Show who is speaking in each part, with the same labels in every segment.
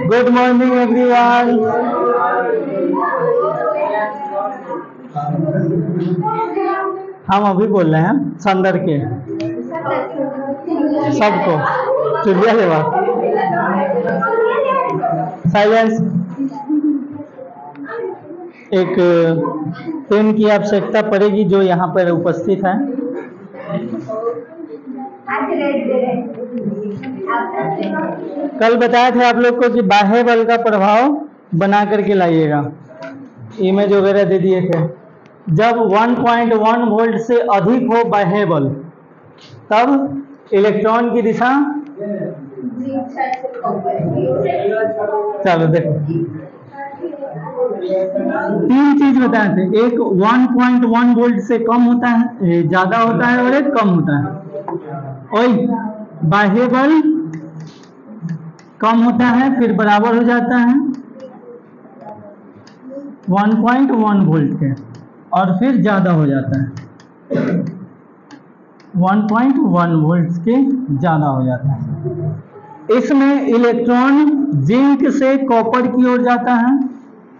Speaker 1: Good morning everyone. हम अभी बोल रहे हैं संदर के सबको चुलिया के बाद साइलेंस। एक पेन की आवश्यकता पड़ेगी जो यहाँ पर उपस्थित है। कल बताया था आप लोग को कि बाह्य बल का प्रभाव बना करके लाइएगा, इमेज वगैरह दे दिए थे। जब 1.1 वोल्ट से अधिक हो बाह्य बल तब इलेक्ट्रॉन की दिशा, चलो देखो तीन चीज बताए थे। एक 1.1 वोल्ट से कम होता है, ज्यादा होता है, और एक कम होता है। और बाह्य बल कम होता है फिर बराबर हो जाता है 1.1 वोल्ट के, और फिर ज्यादा हो जाता है 1.1 वोल्ट के ज्यादा हो जाता है। इसमें इलेक्ट्रॉन जिंक से कॉपर की ओर जाता है,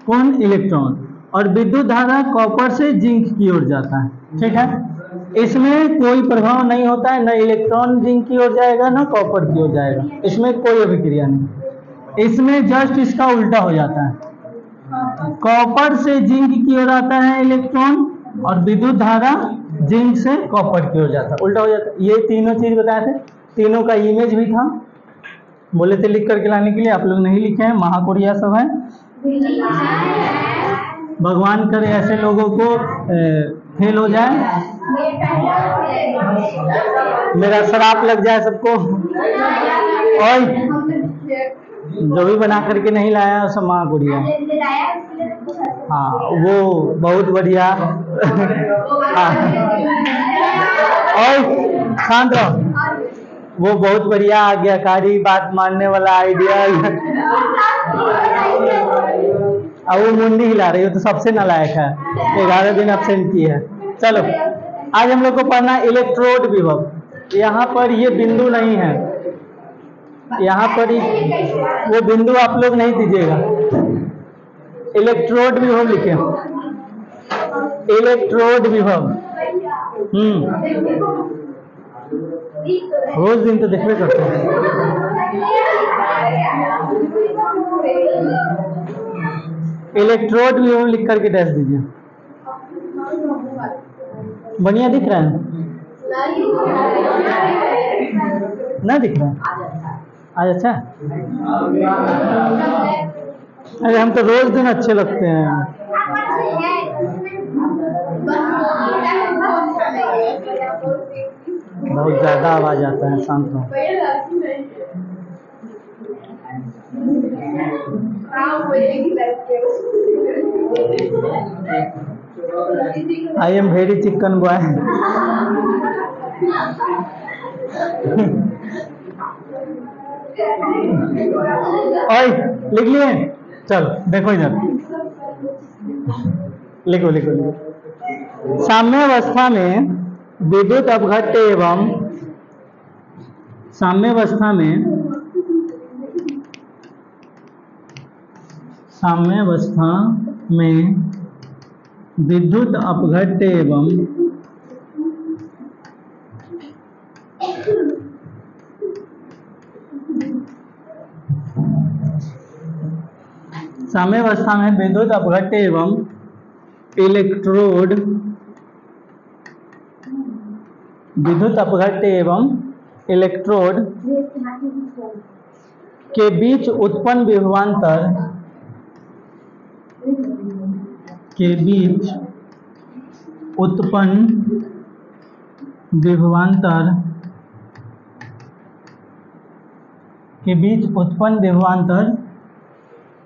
Speaker 1: कौन इलेक्ट्रॉन, और विद्युत धारा कॉपर से जिंक की ओर जाता है। ठीक है, इसमें कोई प्रभाव नहीं होता है, न इलेक्ट्रॉन जिंक की ओर जाएगा न कॉपर की ओर जाएगा, इसमें कोई अभिक्रिया नहीं। इसमें जस्ट इसका उल्टा हो जाता है, कॉपर से जिंक की ओर आता है इलेक्ट्रॉन और विद्युत धारा जिंक से कॉपर की ओर जाता है, उल्टा हो जाता है। ये तीनों चीज बताए थे, तीनों का इमेज भी था, बोले थे लिख करके लाने के लिए, आप लोग नहीं लिखे हैं, महाकोरिया सब है। भगवान करे ऐसे लोगों को फेल हो जाए, मेरा श्राप लग जाए सबको, और जो भी बना करके नहीं लाया सब महाकोरिया। हाँ वो बहुत बढ़िया। और शांत रहो, वो बहुत बढ़िया आज्ञाकारी बात मानने वाला आइडिया। अब वो मुंडी हिला रही हो तो सबसे नालायक है, 11 दिन एब्सेंट की है। चलो आज हम लोग को पढ़ना इलेक्ट्रोड विभव। यहाँ पर ये बिंदु नहीं है, यहाँ पर वो बिंदु आप लोग नहीं दीजिएगा। इलेक्ट्रोड विभव लिखे, इलेक्ट्रोड विभव। रोज दिन तो देखबे करते हैं। इलेक्ट्रोड विभव लिख करके डैश दीजिए। बढ़िया दिख रहा है? नहीं दिख रहा है आज? अच्छा, अरे हम तो रोज दिन अच्छे लगते हैं। बहुत ज्यादा आवाज आता है, शांत रहो। I am very chicken boy. ओए लिख लिए? चलो देखो इधर, लिखो लिखो लिखो। साम्यावस्था में विद्युत अपघट्य एवं साम्यावस्था में विद्युत अपघट्य एवं साम्यावस्था में विद्युत अपघट्य एवं इलेक्ट्रोड के बीच उत्पन्न विभवांतर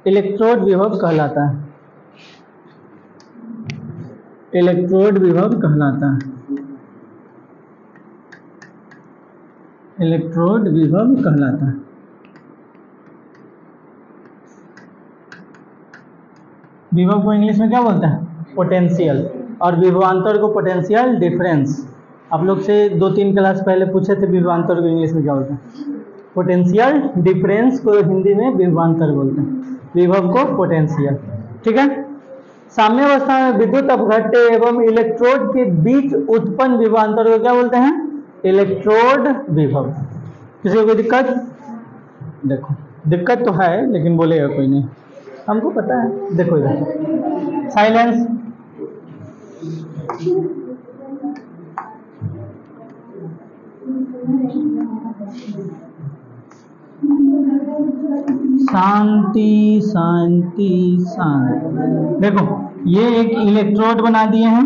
Speaker 1: इलेक्ट्रोड विभव कहलाता है। इलेक्ट्रोड विभव कहलाता है। इलेक्ट्रोड विभव कहलाता है। विभव को इंग्लिश में क्या बोलते हैं? पोटेंशियल। और विभवांतर को पोटेंशियल डिफरेंस। आप लोग से 2-3 क्लास पहले पूछे थे विभवांतर को इंग्लिश में क्या बोलते हैं। पोटेंशियल डिफरेंस को हिंदी में विभवांतर बोलते हैं, विभव को पोटेंशियल। ठीक है। साम्यावस्था में विद्युत अपघट्य एवं इलेक्ट्रोड के बीच उत्पन्न विभवांतर को क्या बोलते हैं? इलेक्ट्रोड विभव। किसी को कोई दिक्कत? देखो दिक्कत तो है लेकिन बोलेगा कोई नहीं, हमको पता है। देखो इधर साइलेंस। शांति शांति शांति। देखो ये एक इलेक्ट्रोड बना दिए हैं,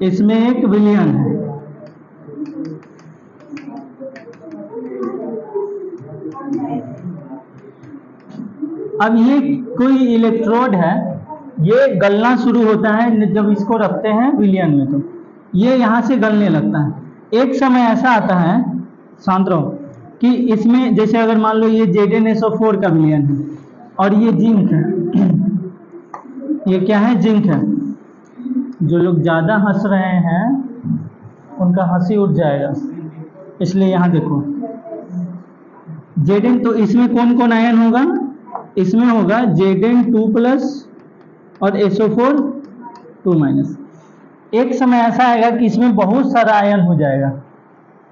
Speaker 1: इसमें एक विलयन है। अब ये कोई इलेक्ट्रोड है, ये गलना शुरू होता है जब इसको रखते हैं विलयन में, तो ये यहाँ से गलने लगता है। एक समय ऐसा आता है, शांत रहो, कि इसमें जैसे अगर मान लो ये ZnSO4 का विलयन है और ये जिंक है, ये क्या है? जिंक है। जो लोग ज़्यादा हंस रहे हैं उनका हंसी उठ जाएगा, इसलिए यहाँ देखो Zn, तो इसमें कौन कौन आयन होगा? इसमें होगा Zn2+ और SO4 2-। एक समय ऐसा आएगा कि इसमें बहुत सारा आयन हो जाएगा।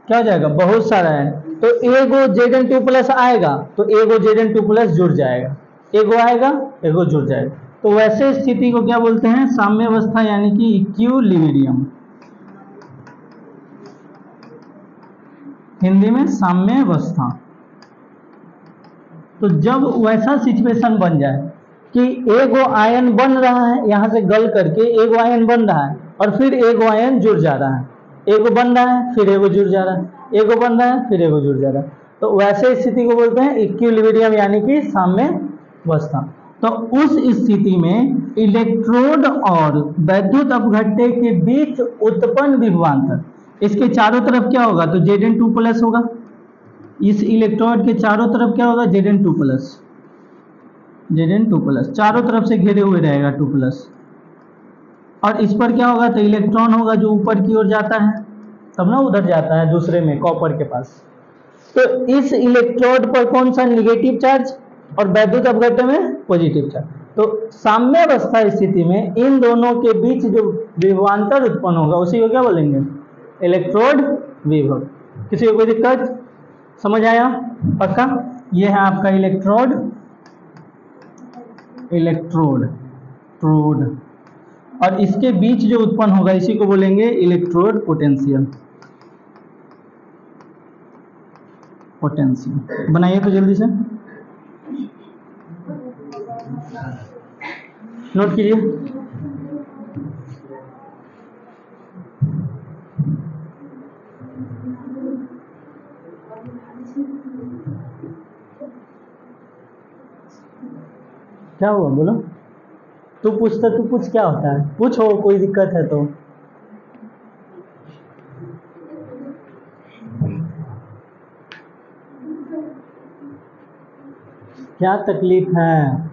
Speaker 1: क्या हो जाएगा? बहुत सारा आयन। तो एगो Zn2+ आएगा तो एगो Zn2+ जुड़ जाएगा, एगो आएगा एगो जुड़ जाएगा। तो वैसे स्थिति को क्या बोलते हैं? साम्यावस्था, यानी कि इक्विलिब्रियम। हिंदी में साम्यावस्था। तो जब वैसा सिचुएशन बन जाए कि एगो आयन बन रहा है, यहाँ से गल करके एगो आयन बन रहा है और फिर एगो आयन जुड़ जा रहा है, एगो बन रहा है फिर एगो जुड़ जा रहा है, एगो बन रहा है फिर एगो जुड़ जा रहा है, तो वैसे स्थिति को बोलते हैं इक्विलिब्रियम, यानी कि साम्यावस्था। तो उस स्थिति में इलेक्ट्रोड और वैद्युत अपघट्य के बीच उत्पन्न विभवांतर, इसके चारों तरफ क्या होगा? तो Zn2+ होगा। इस इलेक्ट्रोड के चारों तरफ क्या होगा? Zn2+। Zn2+ चारों तरफ से घेरे हुए रहेगा 2+। और इस पर क्या होगा? तो इलेक्ट्रॉन होगा जो ऊपर की ओर जाता है, तब ना उधर जाता है दूसरे में, कॉपर के पास। तो इस इलेक्ट्रोड पर कौन सा? नेगेटिव चार्ज, और वैद्युत अपघट्य में पॉजिटिव चार्ज। तो साम्यावस्था स्थिति में इन दोनों के बीच जो विभवांतर उत्पन्न होगा उसी को क्या बोलेंगे? इलेक्ट्रोड विभव। किसी को कोई दिक्कत? समझ आया? पक्का? ये है आपका इलेक्ट्रोड, इलेक्ट्रोड, और इसके बीच जो उत्पन्न होगा इसी को बोलेंगे इलेक्ट्रोड पोटेंशियल। बनाइए तो जल्दी से, नोट कीजिए। क्या हुआ बोलो? तू पूछता, तू पूछ, क्या होता है? पूछो, कोई दिक्कत है तो। क्या तकलीफ है?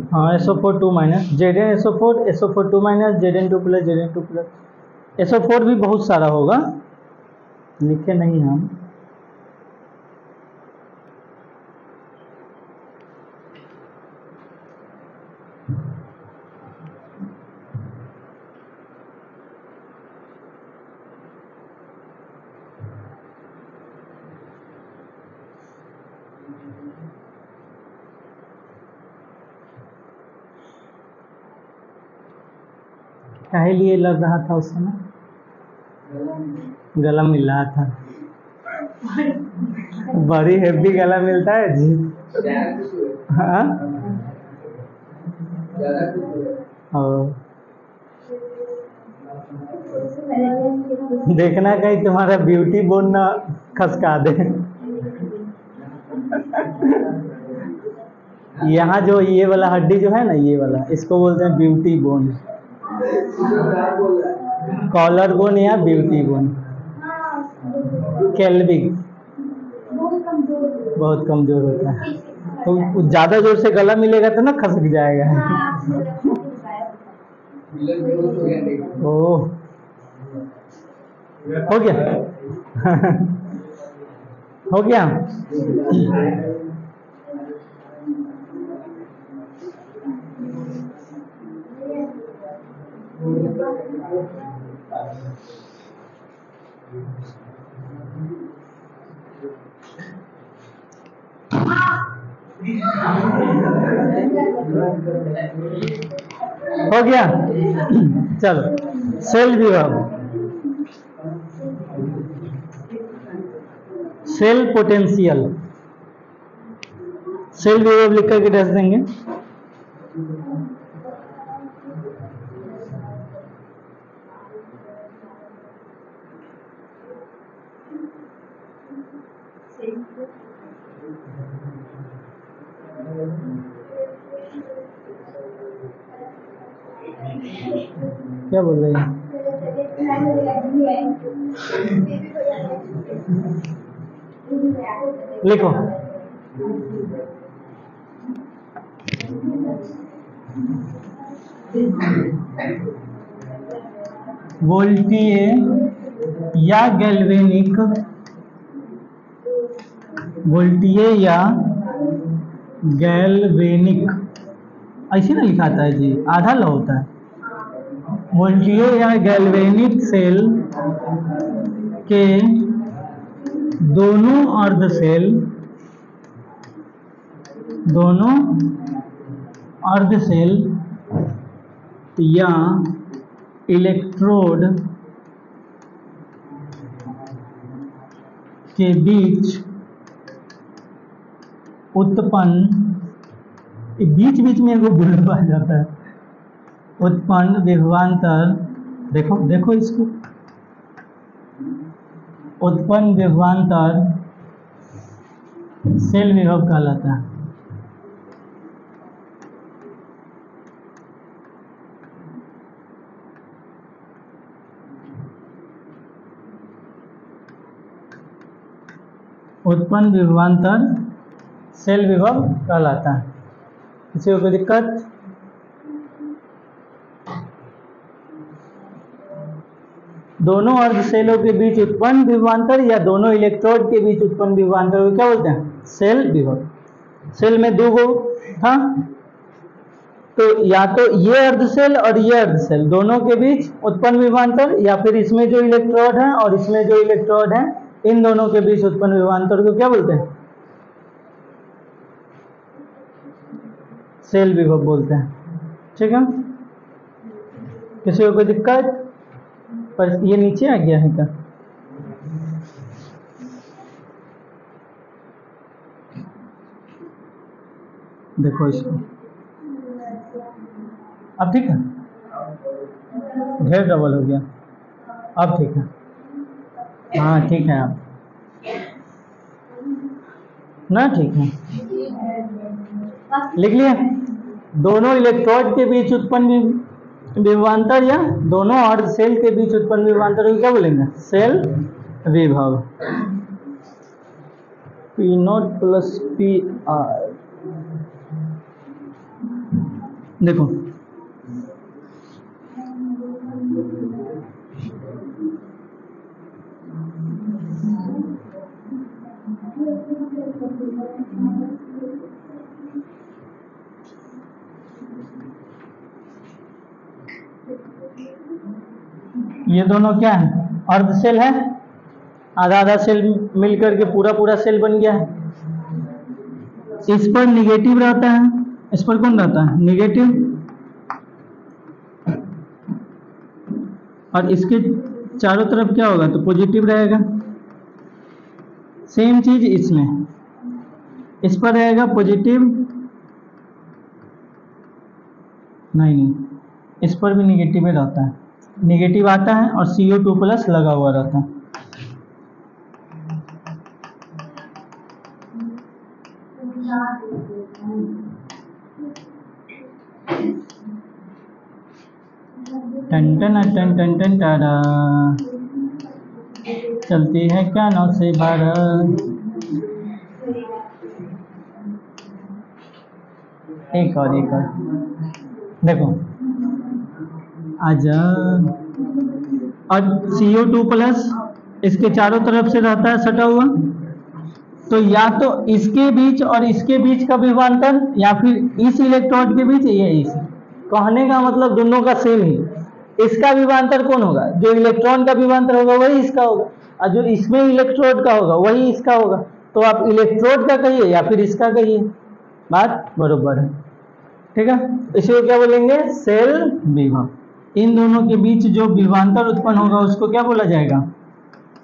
Speaker 1: हाँ, SO4 2-, ZnSO4 SO4 2-, Zn2+, Zn2+, SO4 भी बहुत सारा होगा, लिखे नहीं हम। काहे लिए लग रहा था उस समय? गला मिल रहा था। बड़ी हेवी गला मिलता है जी। हाँ, देखना कहीं तुम्हारा ब्यूटी बोन ना खसका दे। यहाँ जो ये वाला हड्डी जो है ना, ये वाला, इसको बोलते हैं ब्यूटी बोन, कॉलर बोन या ब्यूटी बोन। केल्विक बहुत कमजोर होता है, तो ज्यादा जोर से गला मिलेगा तो ना खसक जाएगा। ओह, हो गया। हो गया। हो गया। चलो, सेल विभव, सेल पोटेंशियल, सेल विभव लिख करके दस देंगे। क्या बोल रहे हैं? लिखो। वोल्टीय या गैल्वेनिक, वोल्टीय या गैल्वेनिक, ऐसे ना लिखाता है जी, आधा ला होता है। वोल्टीय या गैल्वेनिक सेल के दोनों अर्ध सेल, दोनों अर्ध सेल या इलेक्ट्रोड के बीच उत्पन्न, बीच बीच में एगो बुलबुला आ जाता है, उत्पन्न विभवांतर, देखो देखो इसको, उत्पन्न विभवांतर सेल विभव कहलाता है। उत्पन्न विभवांतर सेल विभव कहलाता है। किसी को कोई दिक्कत? दोनों अर्ध सेलों के बीच उत्पन्न विभवांतर या दोनों इलेक्ट्रोड के बीच उत्पन्न विभवांतर को क्या बोलते हैं? सेल विभव। सेल में दो गो था, तो या तो ये अर्ध सेल और ये अर्ध सेल दोनों के बीच उत्पन्न विभवांतर, या फिर इसमें जो इलेक्ट्रोड है और इसमें जो इलेक्ट्रोड है, इन दोनों के बीच उत्पन्न विभवांतर को क्या बोलते हैं? सेल विभव बोलते हैं। ठीक है, किसी को कोई दिक्कत? पर ये नीचे आ गया है क्या? देखो इसको, अब ठीक है, ढेर डबल हो गया, अब ठीक है। हाँ ठीक है, आप ना ठीक है, लिख लिया। दोनों इलेक्ट्रोड के बीच उत्पन्न विभवांतर या दोनों अर्ध सेल के बीच उत्पन्न विभवांतर को क्या बोलेंगे? सेल विभव। P0 प्लस PR, देखो ये दोनों क्या है? अर्ध सेल है, आधा आधा सेल मिलकर के पूरा पूरा सेल बन गया है। इस पर निगेटिव रहता है, इस पर कौन रहता है? निगेटिव, और इसके चारों तरफ क्या होगा? तो पॉजिटिव रहेगा। सेम चीज इसमें, इस पर रहेगा पॉजिटिव, नहीं, इस पर भी निगेटिव में रहता है, निगेटिव आता है और CO2 प्लस लगा हुआ रहता है। टन टन टन टन टन टारा, चलती है क्या 9 से 12। एक और देखो आजा। और CO2 प्लस इसके चारों तरफ से रहता है सटा हुआ, तो या तो इसके बीच और इसके बीच का विभवांतर या फिर इस इलेक्ट्रोड के बीच ये इस, कहने का मतलब दोनों का सेम ही। इसका विभवांतर कौन होगा? जो इलेक्ट्रॉन का विभवांतर होगा वही इसका होगा, और जो इसमें इलेक्ट्रोड का होगा वही इसका होगा। तो आप इलेक्ट्रोड का कहिए या फिर इसका कहिए, बात बरोबर है। ठीक है, इसे क्या बोलेंगे? सेल विभव। इन दोनों के बीच जो विभवांतर उत्पन्न होगा उसको क्या बोला जाएगा?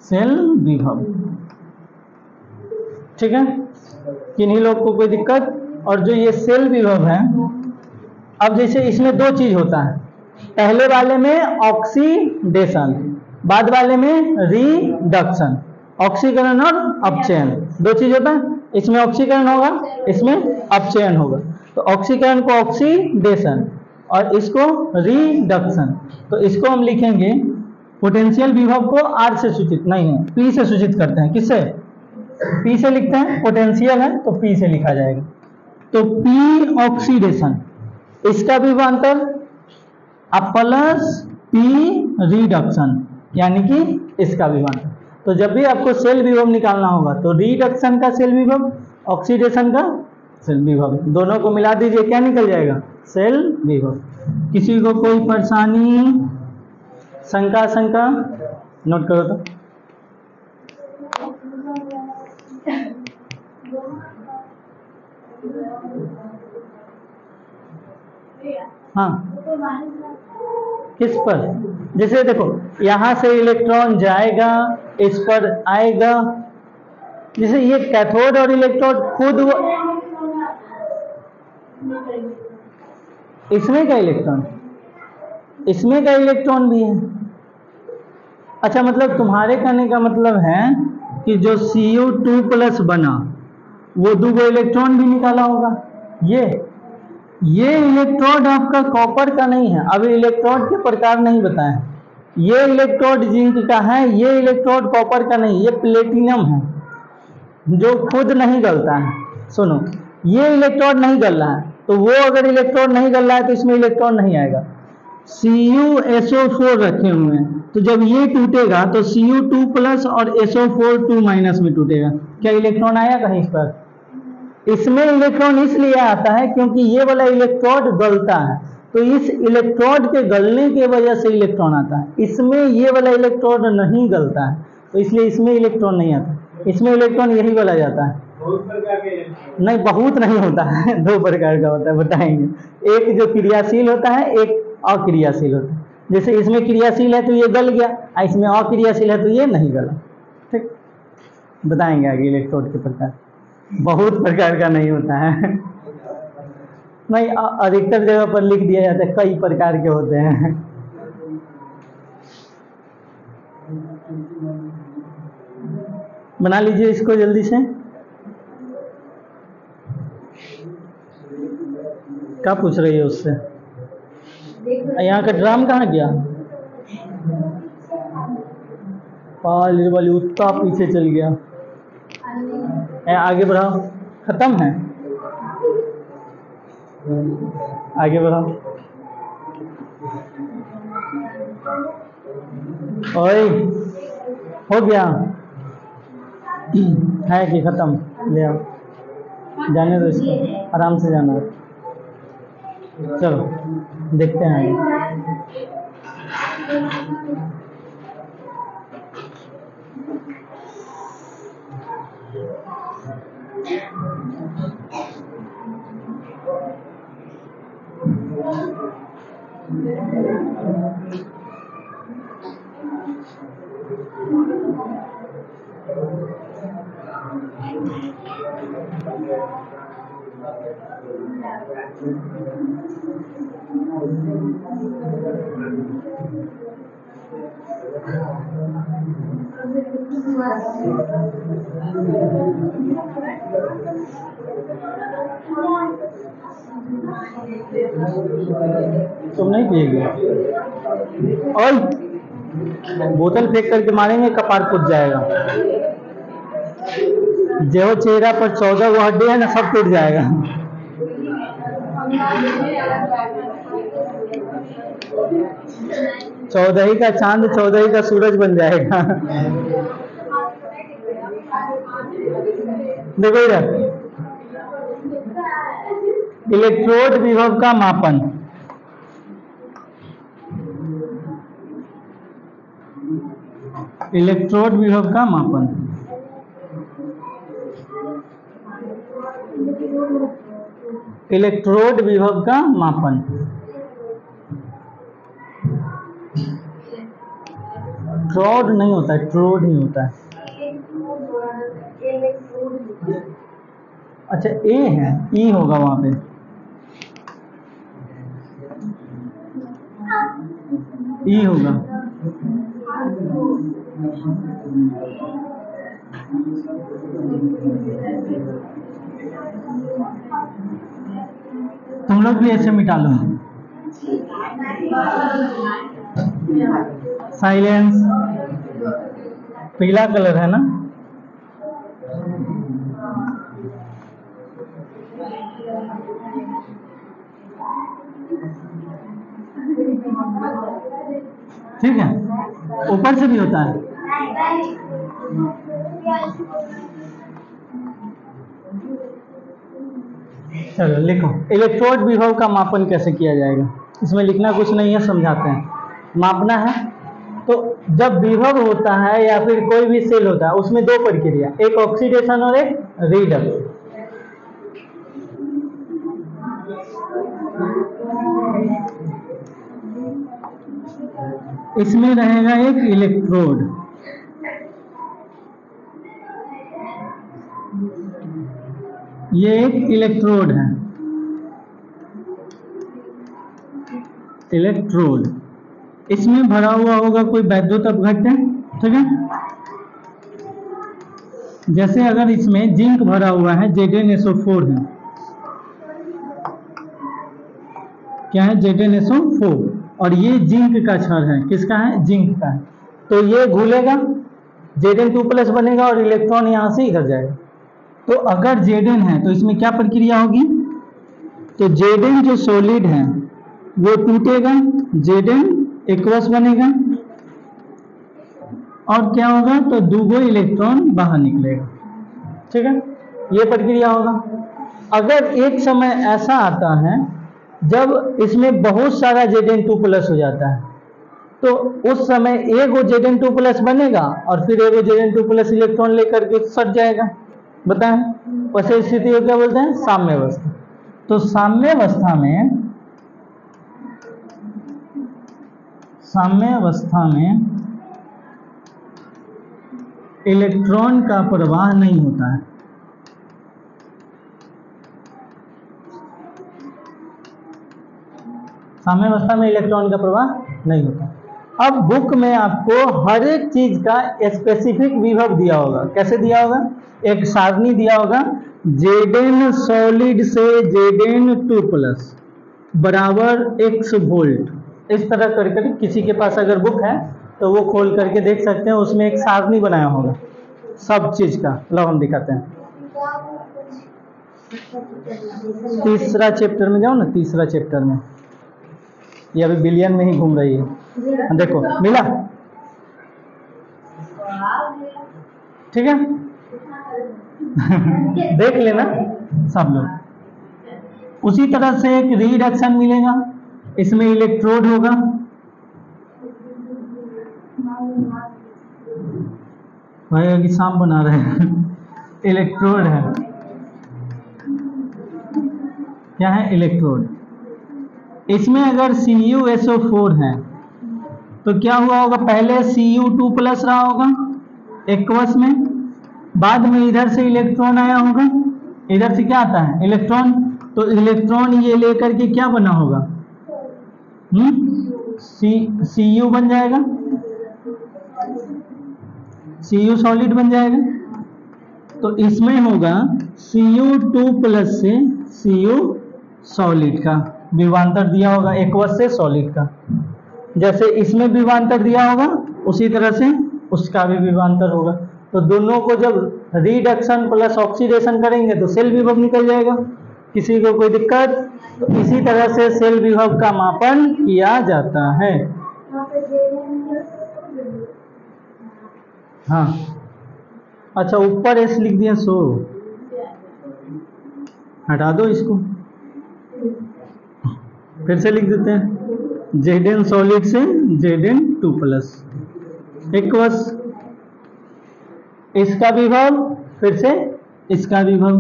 Speaker 1: सेल विभव। ठीक है, किन्हीं लोग को कोई दिक्कत? और जो ये सेल विभव है, अब जैसे इसमें दो चीज होता है, पहले वाले में ऑक्सीडेशन, बाद वाले में रिडक्शन। ऑक्सीकरण और अपचयन दो चीज होता है, इसमें ऑक्सीकरण होगा, इसमें अपचयन होगा। तो ऑक्सीकरण को ऑक्सीडेशन और इसको रिडक्शन। तो इसको हम लिखेंगे पोटेंशियल विभव को R से सूचित नहीं, P से सूचित करते हैं। किससे? P से लिखते हैं, पोटेंशियल है तो P से लिखा जाएगा। तो P ऑक्सीडेशन, इसका विभवांतर अब प्लस P रिडक्शन, यानी कि इसका विभवांतर। तो जब भी आपको सेल विभव निकालना होगा तो रिडक्शन का सेल विभव, ऑक्सीडेशन का सेल विभव, दोनों को मिला दीजिए, क्या निकल जाएगा? सेल विभव। किसी को कोई परेशानी, शंका नोट करो तो। हाँ, किस पर? जैसे देखो यहां से इलेक्ट्रॉन जाएगा, इस पर आएगा। जैसे ये कैथोड और इलेक्ट्रोड खुद इसमें का इलेक्ट्रॉन, इसमें का इलेक्ट्रॉन भी है। अच्छा, मतलब तुम्हारे कहने का मतलब है कि जो CO2 प्लस बना वो दो इलेक्ट्रॉन भी निकाला होगा। ये इलेक्ट्रोड आपका कॉपर का नहीं है, अभी इलेक्ट्रोड के प्रकार नहीं बताए। ये इलेक्ट्रोड जिंक का है, ये इलेक्ट्रोड कॉपर का नहीं, ये प्लेटिनम है जो खुद नहीं गलता है। सुनो, ये इलेक्ट्रोड नहीं गल रहा है, तो वो अगर इलेक्ट्रोड नहीं गल रहा है तो इसमें इलेक्ट्रॉन नहीं आएगा। CuSO4 रखे हुए हैं, तो जब ये टूटेगा तो Cu2 प्लस और SO4 2 माइनस में टूटेगा। क्या इलेक्ट्रॉन आया कहीं इस पर? इसमें इलेक्ट्रॉन इसलिए आता है क्योंकि ये वाला इलेक्ट्रोड गलता है, तो इस इलेक्ट्रोड के गलने की वजह से इलेक्ट्रॉन आता है। इसमें ये वाला इलेक्ट्रोड नहीं गलता है, तो इसलिए इसमें इलेक्ट्रॉन नहीं आता। इसमें इलेक्ट्रॉन यही वाला जाता है। नहीं, बहुत नहीं होता है, दो प्रकार का होता है, बताएंगे। एक जो क्रियाशील होता है, एक अक्रियाशील होता है। जैसे इसमें क्रियाशील है तो ये गल गया, इसमें अक्रियाशील है तो ये नहीं गला। ठीक, बताएंगे आगे इलेक्ट्रोड के प्रकार। बहुत प्रकार का नहीं होता है, नहीं, अधिकतर जगह पर लिख दिया जाता है कई प्रकार के होते हैं। बना लीजिए इसको जल्दी से। क्या पूछ रही है उससे? यहाँ का ड्राम कहाँ गया? पाल वाली उत्ता पीछे चल गया। आगे बढ़ाओ, खत्म है, आगे बढ़ाओ। ओए, हो गया है कि खत्म? ले आओ, जाने दो इसको, आराम से जाना। चलो देखते हैं आगे। तुम नहीं पिएगे? और बोतल फेंक करके मारेंगे, कपार फूट जाएगा। जो चेहरा पर 14 वो हड्डी है ना, सब टूट जाएगा। चौदही का चांद 14 का सूरज बन जाएगा। देखो इधर, इलेक्ट्रोड विभव का मापन। इलेक्ट्रोड विभव का मापन। इलेक्ट्रोड विभव का मापन। ट्रोड नहीं होता है, ट्रोड ही होता है। अच्छा ए है, ई होगा वहां पे। ई होगा। तुम लोग भी ऐसे मिटा लो। साइलेंस। पीला कलर है ना? ठीक है, ऊपर से भी होता है। चलो लिखो, इलेक्ट्रोड विभव का मापन कैसे किया जाएगा। इसमें लिखना कुछ नहीं है, समझाते हैं। मापना है तो जब विभव होता है या फिर कोई भी सेल होता है, उसमें दो प्रक्रिया, एक ऑक्सीडेशन और एक रिडक्स। इसमें रहेगा एक इलेक्ट्रोड, ये एक इलेक्ट्रोड है, इलेक्ट्रोड। इसमें भरा हुआ होगा कोई वैद्युत अपघट्य, ठीक है। जैसे अगर इसमें जिंक भरा हुआ है, ZnSO4 है, क्या है? ZnSO4, और ये जिंक का क्षार है। किसका है? जिंक का है। तो ये घुलेगा, Zn2+ बनेगा और इलेक्ट्रॉन यहां से इधर जाएगा। तो अगर Zn है तो इसमें क्या प्रक्रिया होगी? तो Zn जो सॉलिड है वो टूटेगा, Zn बनेगा, और क्या होगा? तो दूगो इलेक्ट्रॉन बाहर निकलेगा, ठीक है। ये प्रक्रिया होगा। अगर एक समय ऐसा आता है जब इसमें बहुत सारा Zn2+ हो जाता है, तो उस समय एगो Zn2+ बनेगा और फिर एगो Zn2+ इलेक्ट्रॉन लेकर के सट जाएगा। बताएं, वैसे स्थिति को क्या बोलते हैं? साम्यावस्था। तो साम्यावस्था में इलेक्ट्रॉन का प्रवाह नहीं होता है। साम्यावस्था में इलेक्ट्रॉन का प्रवाह नहीं होता। अब बुक में आपको हर एक चीज का स्पेसिफिक विभव दिया होगा। कैसे दिया होगा? एक सारणी दिया होगा, Zn सॉलिड से Zn2+ बराबर x वोल्ट। इस तरह करके किसी के पास अगर बुक है तो वो खोल करके देख सकते हैं, उसमें एक सारणी बनाया होगा सब चीज का। लो हम दिखाते हैं। तीसरा चैप्टर में जाओ ना, तीसरा चैप्टर में, ये अभी बिलियन में ही घूम रही है। देखो मिला, ठीक है। देख लेना सब लोग। उसी तरह से एक रिडक्शन मिलेगा, इसमें इलेक्ट्रोड होगा, भाई अभी सांप बना रहे हैं। इलेक्ट्रोड है, क्या है? इलेक्ट्रोड। इसमें अगर CuSO4 है तो क्या हुआ होगा? पहले Cu2+ रहा होगा एक्वस में, बाद में इधर से इलेक्ट्रॉन आया होगा। इधर से क्या आता है? इलेक्ट्रॉन। तो इलेक्ट्रॉन ये लेकर के क्या बना होगा? Cu बन जाएगा, Cu सॉलिड बन जाएगा। तो इसमें होगा Cu2+ से Cu सॉलिड का विभवांतर दिया होगा, एक्वस से सॉलिड का। जैसे इसमें विभवांतर दिया होगा उसी तरह से उसका भी विभवांतर होगा। तो दोनों को जब रिडक्शन प्लस ऑक्सीडेशन करेंगे तो सेल विभव निकल जाएगा। किसी को कोई दिक्कत? तो इसी तरह से सेल विभव का मापन किया जाता है। हाँ, अच्छा ऊपर एस लिख दिया, सो हटा दो इसको, फिर से लिख देते हैं Zn सॉलिड से Zn2 प्लस इक्वस इसका विभव फिर से इसका विभव,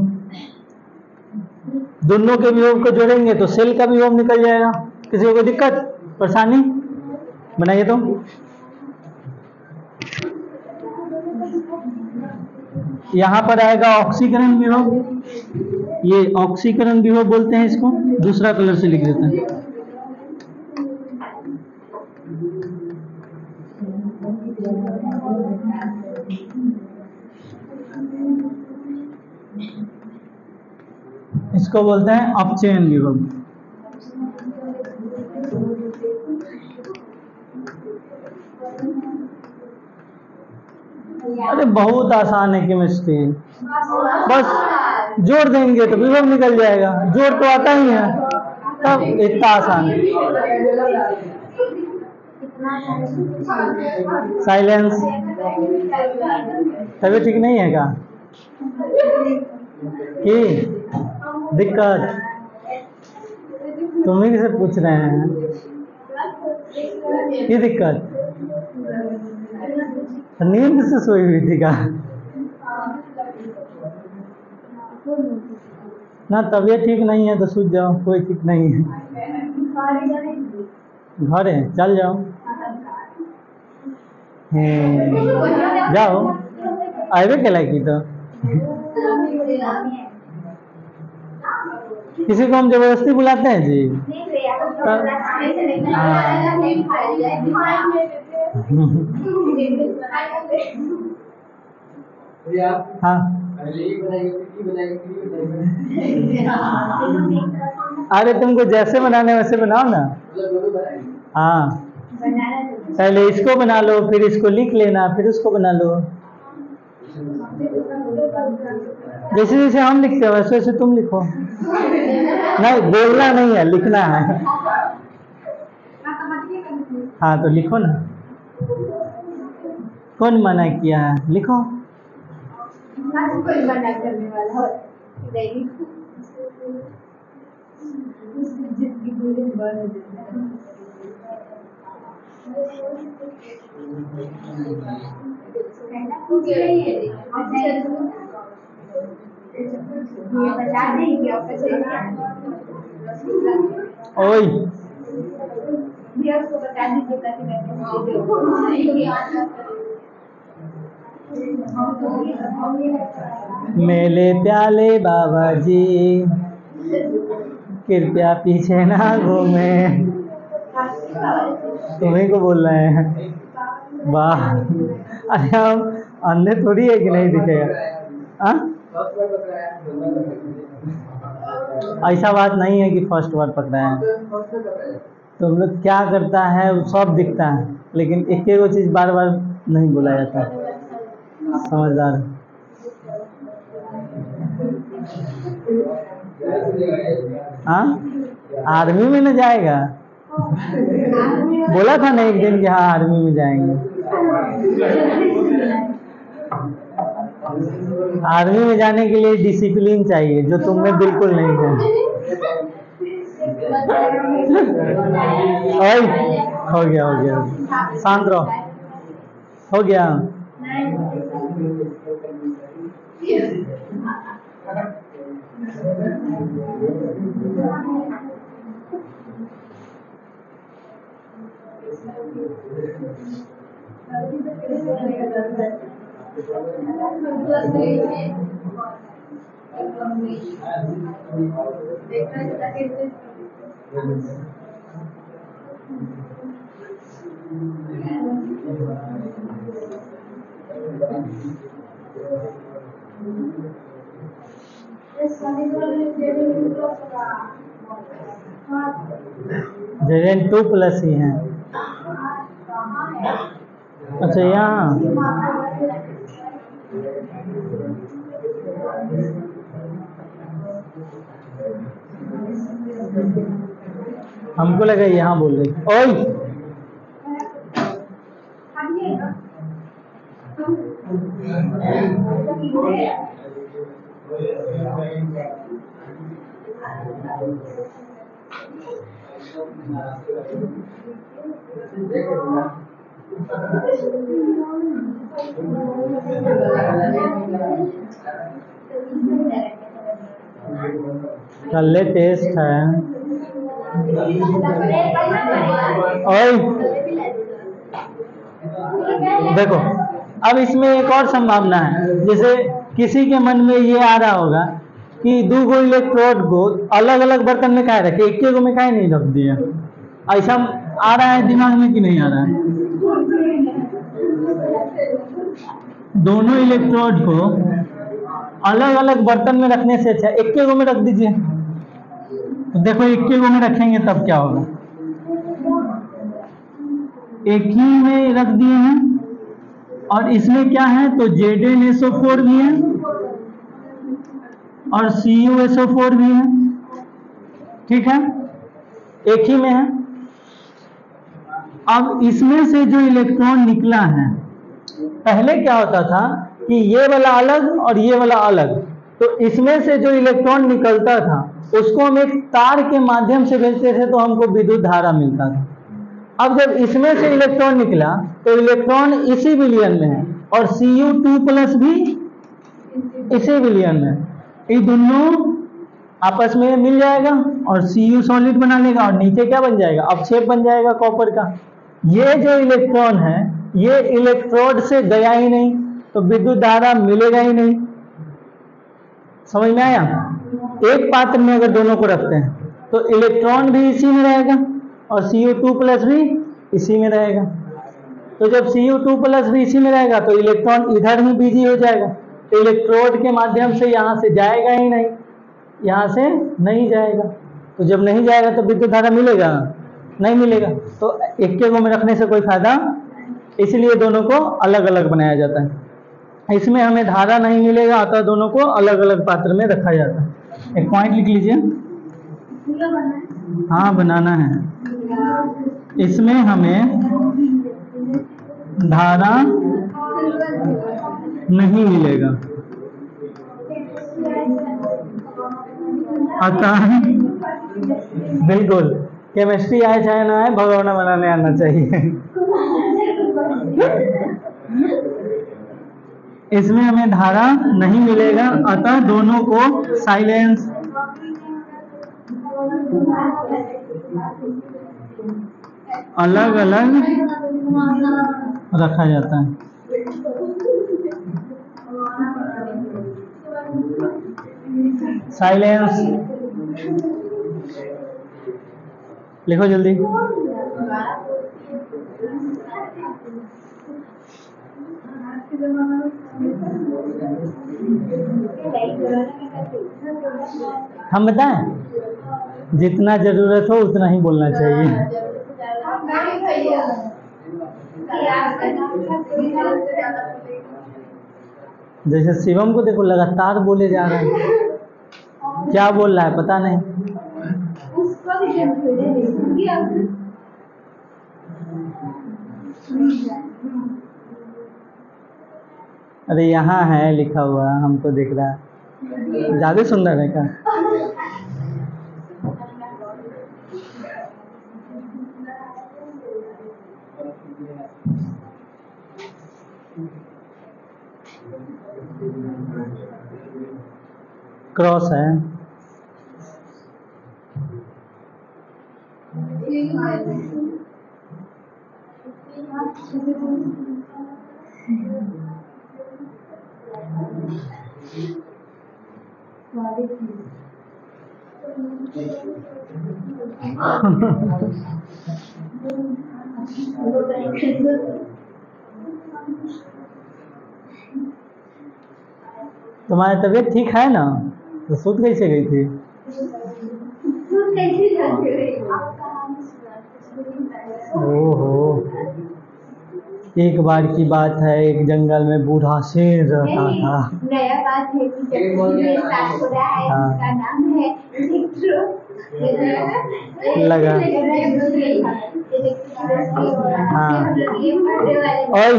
Speaker 1: दोनों के विभव को जोड़ेंगे तो सेल का विभव निकल जाएगा। किसी को कोई दिक्कत परेशानी? बनाइए तो। यहां पर आएगा ऑक्सीकरण विभव, ये ऑक्सीकरण विभव बोलते हैं इसको, दूसरा कलर से लिख देते हैं। इसको बोलते हैं अपचयन विभव। अरे बहुत आसान है केमिस्ट्री, बस जोड़ देंगे तो विभव निकल जाएगा, जोड़ तो आता ही है, तब इतना आसान। साइलेंस, तबीयत ठीक नहीं है क्या? कि दिक्कत तुम्ही से पूछ रहे हैं कि दिक्कत? नींद से सोई हुई थी का ना? तबीयत ठीक नहीं है तो सूझ जाओ, कोई ठीक नहीं है। घर है, चल जाओ। जाओ, आए के लायक तो किसी को हम जबरदस्ती बुलाते हैं जी? हाँ अरे तुमको जैसे बनाने वैसे बनाओ ना। हाँ, पहले इसको बना लो, फिर इसको लिख लेना, फिर उसको बना लो। जैसे जैसे हम लिखते हैं वैसे वैसे तुम लिखो। नहीं, बोलना नहीं है, लिखना है। हाँ तो लिखो ना, कौन मना किया है? लिखो। ओए मेले प्याले बाबा जी कृपया पीछे ना घूमे। तुम्हीं को बोल रहे हैं। वाह, अरे हम अंधे थोड़ी है कि नहीं दिखेगा। ऐसा बात नहीं है कि फर्स्ट वर्ड पकड़ा है। तुम लोग क्या करता है वो सब दिखता है, लेकिन एक एक चीज बार बार नहीं बोला जाता। समझदार। हाँ, आर्मी में न जाएगा? बोला था ना एक दिन कि हाँ आर्मी में जाएंगे। आर्मी में जाने के लिए डिसिप्लिन चाहिए, जो तुम में बिल्कुल नहीं है। हो गया हो गया, शांत रहो। हो गया। Zn2+ ही है। अच्छा यहाँ हमको लगा यहाँ बोल रही। ओए कर ले, टेस्ट है। ओए देखो, अब इसमें एक और संभावना है। जैसे किसी के मन में ये आ रहा होगा कि 2 गो इलेक्ट्रोड को अलग अलग बर्तन में काहे रखे, एक गो में काहे नहीं रख दिया। ऐसा आ रहा है दिमाग में कि नहीं आ रहा है? दोनों इलेक्ट्रोड को अलग अलग बर्तन में रखने से अच्छा एक गो में रख दीजिए। तो देखो एक गो में रखेंगे तब क्या होगा, एक ही में रख दिए हैं और इसमें क्या है तो ZnSO4 भी है और CuSO4 भी है, ठीक है, एक ही में है। अब इसमें से जो इलेक्ट्रॉन निकला है, पहले क्या होता था कि ये वाला अलग और ये वाला अलग, तो इसमें से जो इलेक्ट्रॉन निकलता था उसको हम एक तार के माध्यम से भेजते थे तो हमको विद्युत धारा मिलता था। अब जब इसमें से इलेक्ट्रॉन निकला तो इलेक्ट्रॉन इसी विलयन में है और Cu2+ भी इसी विलयन में, ये दोनों आपस में मिल जाएगा और Cu सॉलिड बना लेगा और नीचे क्या बन जाएगा, अवक्षेप बन जाएगा कॉपर का। ये जो इलेक्ट्रॉन है ये इलेक्ट्रोड से गया ही नहीं तो विद्युत धारा मिलेगा ही नहीं। समझ में आया? एक पात्र में अगर दोनों को रखते हैं तो इलेक्ट्रॉन भी इसी में रहेगा और Cu2+ भी इसी में रहेगा। तो जब Cu2+ भी इसी में रहेगा तो इलेक्ट्रॉन इधर ही बिजी हो जाएगा, तो इलेक्ट्रोड के माध्यम से यहाँ से जाएगा ही नहीं, यहाँ से नहीं जाएगा। तो जब नहीं जाएगा तो विद्युत धारा मिलेगा? नहीं मिलेगा। तो एक के गो में रखने से कोई फायदा, इसलिए दोनों को अलग अलग बनाया जाता है। इसमें हमें धारा नहीं मिलेगा, अतः दोनों को अलग अलग पात्र में रखा जाता है। एक पॉइंट लिख लीजिए। हाँ बनाना है। इसमें हमें धारा नहीं मिलेगा, अतः बिल्कुल केमिस्ट्री आए चाहे ना आए भगोना बनाने आना चाहिए। इसमें हमें धारा नहीं मिलेगा, अतः दोनों को साइलेंस अलग अलग रखा जाता है। साइलेंस लिखो जल्दी। हम बताएं, जितना जरूरत हो उतना ही बोलना चाहिए। जैसे शिवम को देखो लगातार बोले जा रहे हैं, क्या बोल रहा है पता नहीं। अरे यहाँ है लिखा हुआ, हमको दिख रहा है। ज्यादा सुंदर है क्या? क्रॉस है। तुम्हारी तबीयत ठीक है ना? तो सूत कैसे गई थी? ओहो, एक बार की बात है, एक जंगल में बूढ़ा शेर रहता था।
Speaker 2: नया बात है कि स्टार्ट हो रहा है, इसका नाम है
Speaker 1: लगा। हाँ, और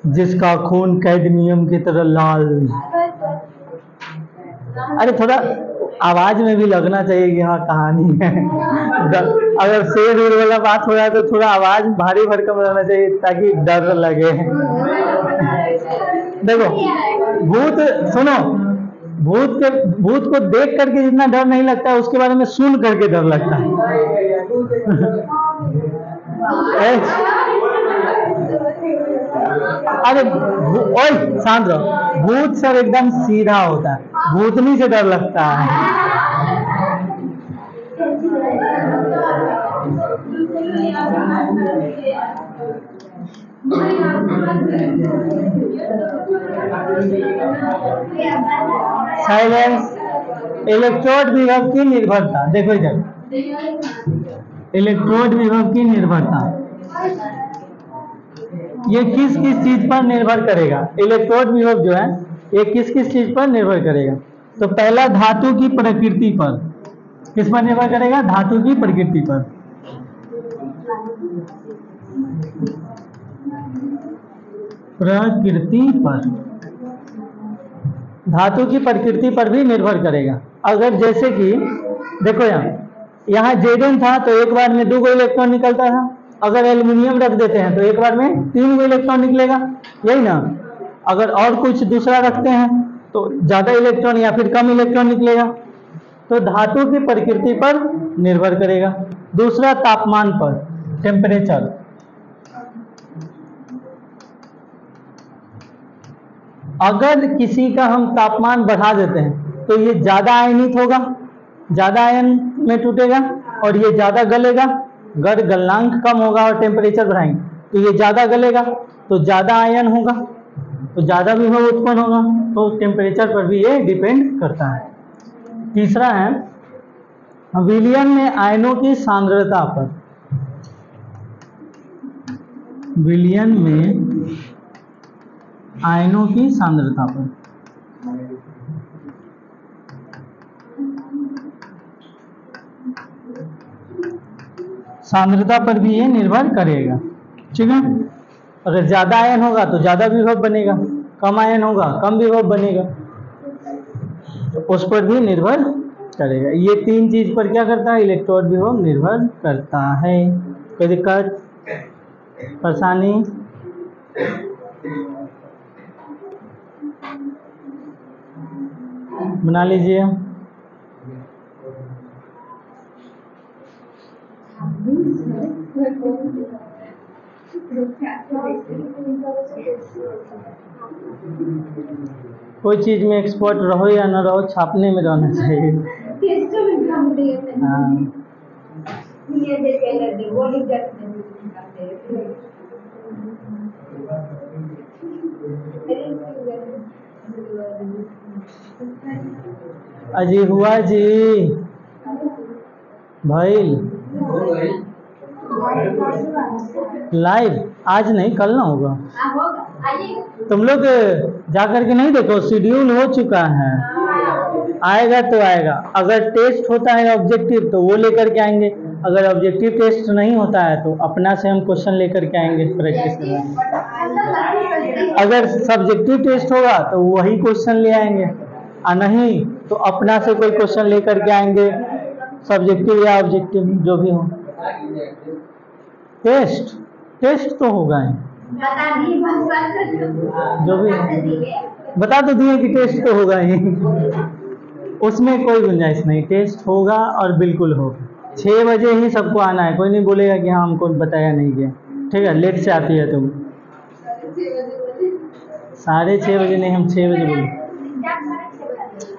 Speaker 1: जिसका खून कैडमियम की तरह लाल। अरे थोड़ा आवाज में भी लगना चाहिए कि हाँ कहानी है। अगर शेर उड़ वाला बात हो रहा है तो थोड़ा आवाज भारी भरकम रहना चाहिए ताकि डर लगे। देखो भूत, सुनो, भूत को देख करके जितना डर नहीं लगता है उसके बारे में सुन करके डर लगता है। अरे ओए शांत रहो, भूत सर एकदम सीधा होता है, भूतनी से डर लगता है। साइलेंस। इलेक्ट्रोड विभव की निर्भरता, देखो इधर, इलेक्ट्रोड विभव की निर्भरता ये किस किस चीज पर निर्भर करेगा? इलेक्ट्रोड विभव जो है ये किस किस चीज पर निर्भर करेगा? तो पहला धातु की प्रकृति पर। किस पर निर्भर करेगा? धातु की प्रकृति पर। प्रकृति पर, धातु की प्रकृति पर भी निर्भर करेगा। अगर जैसे कि देखो यहाँ Zn था तो एक बार में 2 गो इलेक्ट्रॉन निकलता था, अगर एल्युमिनियम रख देते हैं तो एक बार में 3 गो इलेक्ट्रॉन निकलेगा, यही ना। अगर और कुछ दूसरा रखते हैं तो ज्यादा इलेक्ट्रॉन या फिर कम इलेक्ट्रॉन निकलेगा। तो धातु की प्रकृति पर निर्भर करेगा। दूसरा तापमान पर, टेम्परेचर। अगर किसी का हम तापमान बढ़ा देते हैं तो ये ज्यादा आयनित होगा, ज्यादा आयन में टूटेगा, और ये ज्यादा गलेगा। अगर गलनांक कम होगा और टेम्परेचर बढ़ाएंगे तो ये ज्यादा गलेगा, तो ज्यादा आयन होगा, तो ज्यादा विभव उत्पन्न होगा। तो टेम्परेचर पर भी ये डिपेंड करता है। तीसरा है विलयन में आयनों की सांद्रता पर। विलयन में आयनों की सांद्रता पर। सांद्रता पर भी ये निर्भर करेगा, ठीक है। अगर ज्यादा आयन होगा तो ज्यादा विभव बनेगा, कम आयन होगा कम विभव बनेगा, तो उस पर भी निर्भर करेगा। ये 3 चीज पर क्या करता है? इलेक्ट्रोड विभव निर्भर करता है। कोई दिक्कत परेशानी? बना लीजिए। कोई चीज में एक्सपर्ट रहो या ना रहो, छापने में रहना चाहिए। हाँ। अजी हुआ जी भाई लाइव आज नहीं, कल ना होगा। तुम लोग जा करके नहीं देखो, शेड्यूल हो चुका है, आएगा तो आएगा। अगर टेस्ट होता है ऑब्जेक्टिव तो वो लेकर के आएंगे, अगर ऑब्जेक्टिव टेस्ट नहीं होता है तो अपना से हम क्वेश्चन लेकर के आएंगे, प्रैक्टिस करवाएंगे। अगर सब्जेक्टिव टेस्ट होगा तो वही क्वेश्चन ले आएंगे, और नहीं तो अपना से कोई क्वेश्चन लेकर के आएंगे, सब्जेक्टिव या ऑब्जेक्टिव जो भी हो। टेस्ट तो होगा ही, जो भी बता तो दिए कि टेस्ट तो होगा ही, उसमें कोई गुंजाइश नहीं, टेस्ट होगा और बिल्कुल होगा। 6 बजे ही सबको आना है, कोई नहीं बोलेगा कि हाँ हमको बताया नहीं गया, ठीक है। लेट से आती है तुम, 6:30 बजे नहीं, हम 6 बजे बोले।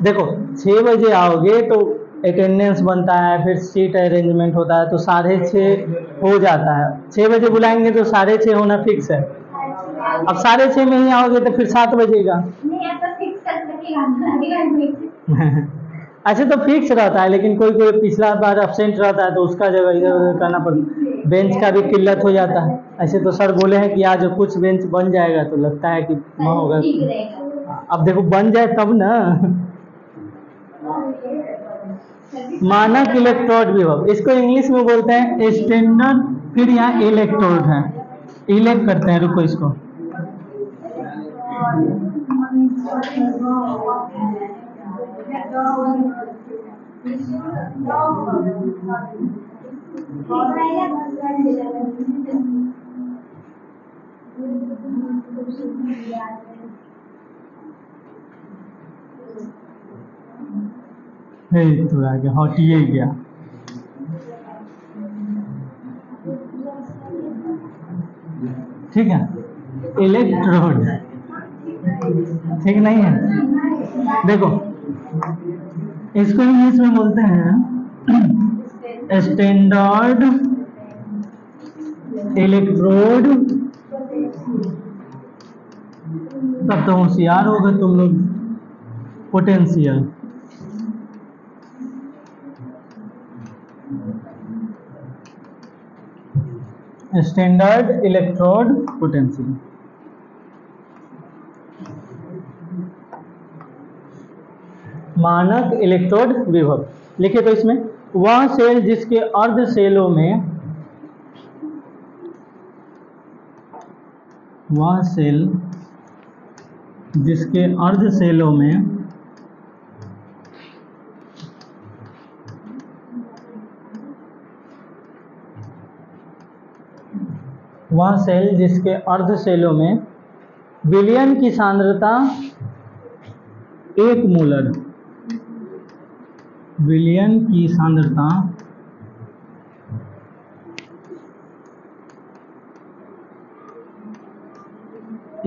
Speaker 1: देखो 6 बजे आओगे तो अटेंडेंस बनता है, फिर सीट अरेंजमेंट होता है, तो 6:30 हो जाता है। 6 बजे बुलाएंगे तो 6:30 होना फिक्स है। अब 6:30 में ही आओगे तो फिर 7 बजेगा। ऐसे तो फिक्स रहता है, लेकिन कोई कोई पिछला बार एब्सेंट रहता है तो उसका जगह इधर उधर करना पड़ता है, बेंच का भी किल्लत हो जाता है। ऐसे तो सर बोले हैं कि आज कुछ बेंच बन जाएगा, तो लगता है कि न होगा। अब देखो बन जाए तब ना। मानक इलेक्ट्रोड विभव, इसको इंग्लिश में बोलते हैं स्टैंडर्ड, फिर यहाँ इलेक्ट्रोड है, इलेक्ट करते हैं, रुको इसको। थोड़ा आगे हटिए गया। ठीक है, इलेक्ट्रोड ठीक नहीं है। देखो इसको इंग्लिश में बोलते हैं स्टैंडर्ड इलेक्ट्रोड। तब तो होशियार हो गए तुम लोग। Potential, standard electrode potential. मानक इलेक्ट्रोड विभव लिखे तो इसमें वह सेल जिसके अर्ध सेलों में, वह सेल जिसके अर्ध सेलों में वह सेल जिसके अर्ध सेलों में विलयन की सांद्रता 1 मोलर, विलयन की सांद्रता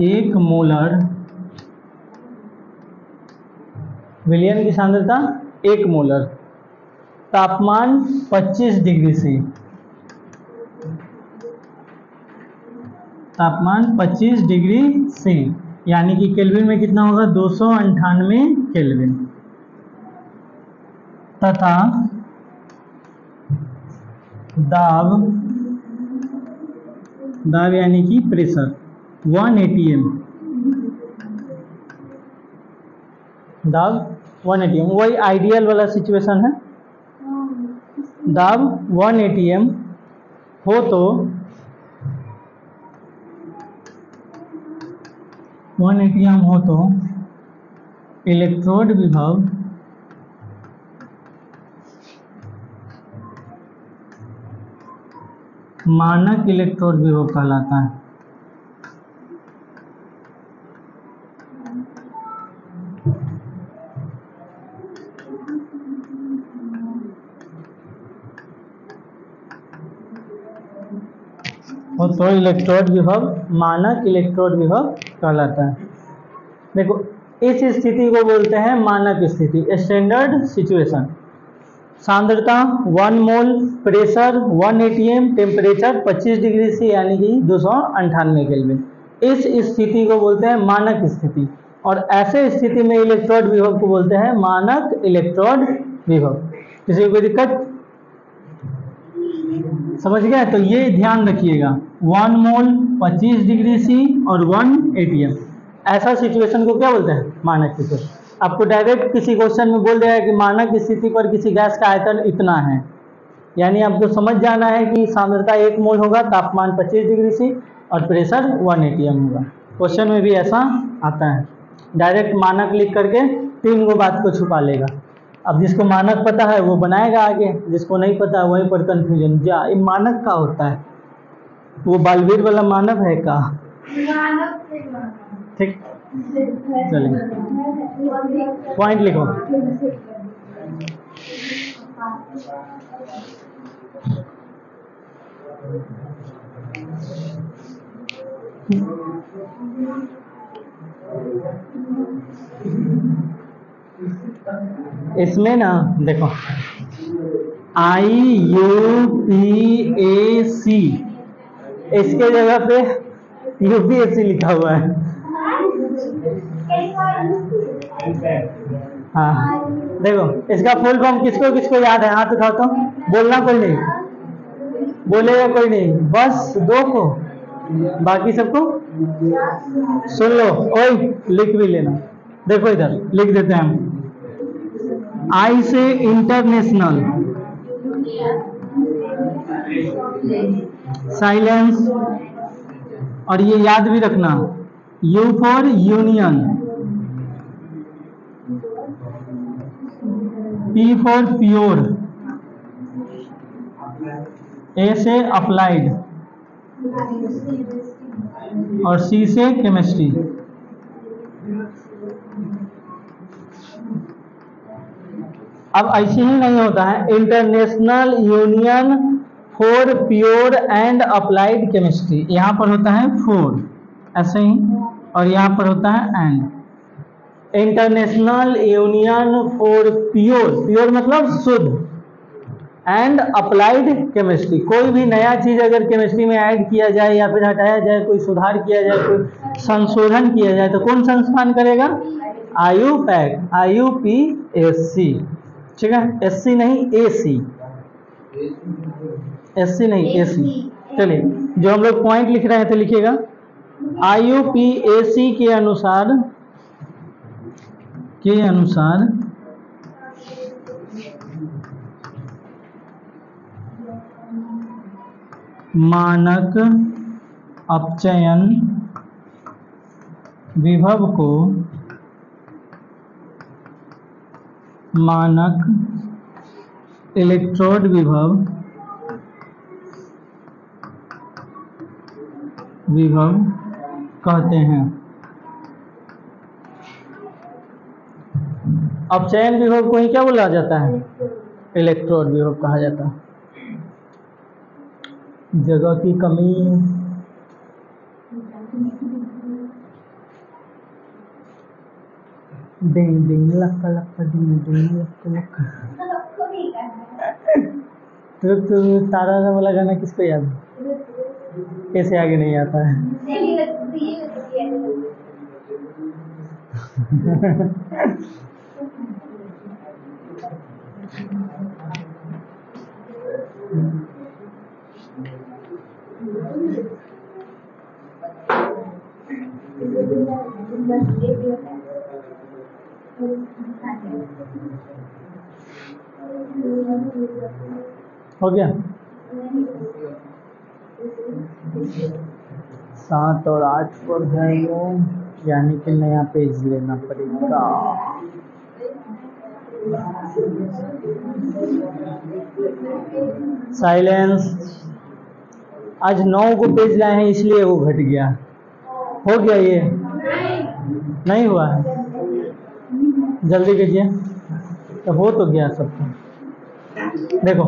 Speaker 1: 1 मोलर, विलयन की सांद्रता 1 मोलर, तापमान 25 डिग्री सी, तापमान 25 डिग्री सी, यानी कि केल्विन में कितना होगा 298 केल्विन, तथा दाब यानी कि प्रेशर 1 atm, दाब 1 atm, वही आइडियल वाला सिचुएशन है। दाब 1 atm हो तो 1 atm हो तो इलेक्ट्रोड विभव मानक इलेक्ट्रोड विभव कहलाता है। तो इलेक्ट्रोड विभव मानक इलेक्ट्रोड विभव कहलाता है। देखो इस स्थिति को बोलते हैं मानक स्थिति, स्टैंडर्ड सिचुएशन। सांद्रता 1 mole, pressure 1 atm, temperature 25 degree C यानी कि 298 केल्विन। इस स्थिति को बोलते हैं मानक स्थिति, और ऐसे स्थिति में इलेक्ट्रोड विभव को बोलते हैं मानक इलेक्ट्रोड विभव। किसी को कोई दिक्कत समझ गया? तो ये ध्यान रखिएगा, 1 मोल 25 डिग्री सी और 1 atm, ऐसा सिचुएशन को क्या बोलते हैं मानक स्थिति। आपको डायरेक्ट किसी क्वेश्चन में बोल देगा कि मानक स्थिति पर किसी गैस का आयतन इतना है, यानी आपको समझ जाना है कि सांद्रता 1 मोल होगा, तापमान 25 डिग्री सी और प्रेशर 1 atm होगा। क्वेश्चन में भी ऐसा आता है, डायरेक्ट मानक लिख करके 3 गो बात को छुपा लेगा। अब जिसको मानक पता है वो बनाएगा आगे, जिसको नहीं पता वहीं पर कंफ्यूजन, जा ये मानक का होता है, वो बालवीर वाला मानक है का। ठीक, चलिए पॉइंट लिखो। इसमें ना देखो IUPAC, इसके जगह पे UPSC लिखा हुआ है। हाँ देखो इसका फुल फॉर्म किसको किसको याद है, हाथ उठाओ तो, बोलना कोई नहीं, बोलेगा कोई नहीं, बस 2 को, बाकी सबको सुन लो। ओए लिख भी लेना, देखो इधर लिख देते हैं हम। आई से इंटरनेशनल, साइलेंस, और ये याद भी रखना, U for union, P for pure, A से अप्लाइड, और सी से केमिस्ट्री। अब ऐसे ही नहीं होता है, international union for pure and applied chemistry, यहाँ पर होता है फॉर ऐसे ही, और यहाँ पर होता है and. International union for pure, pure मतलब शुद्ध, एंड अप्लाइड केमिस्ट्री, कोई भी नया चीज अगर केमिस्ट्री में ऐड किया जाए या फिर हटाया जाए, कोई सुधार किया जाए, कोई संशोधन किया जाए, तो कौन संस्थान करेगा? आयुपैक, IUPAC, ठीक है, SC नहीं AC, SC नहीं AC। चलिए जो हम लोग पॉइंट लिख रहे हैं तो लिखिएगा, IUPAC के अनुसार मानक अपचयन विभव को मानक इलेक्ट्रोड विभव कहते हैं। अपचयन विभव को ही क्या बोला जाता है? इलेक्ट्रोड विभव कहा जाता है। जगह की कमी, डिंग डिंग लक्का लक्का डिंग डिंग लक्का लक्का। तो तारा वाला गाना किसको याद है? कैसे आगे नहीं आता है? हो गया? 7 और 8 पर है वो, यानी कि नया पेज लेना पड़ेगा। साइलेंस, आज 9 को पेज लाए हैं इसलिए वो घट गया। हो गया? ये नहीं हुआ है, जल्दी कीजिए, तो हो तो गया सबको। देखो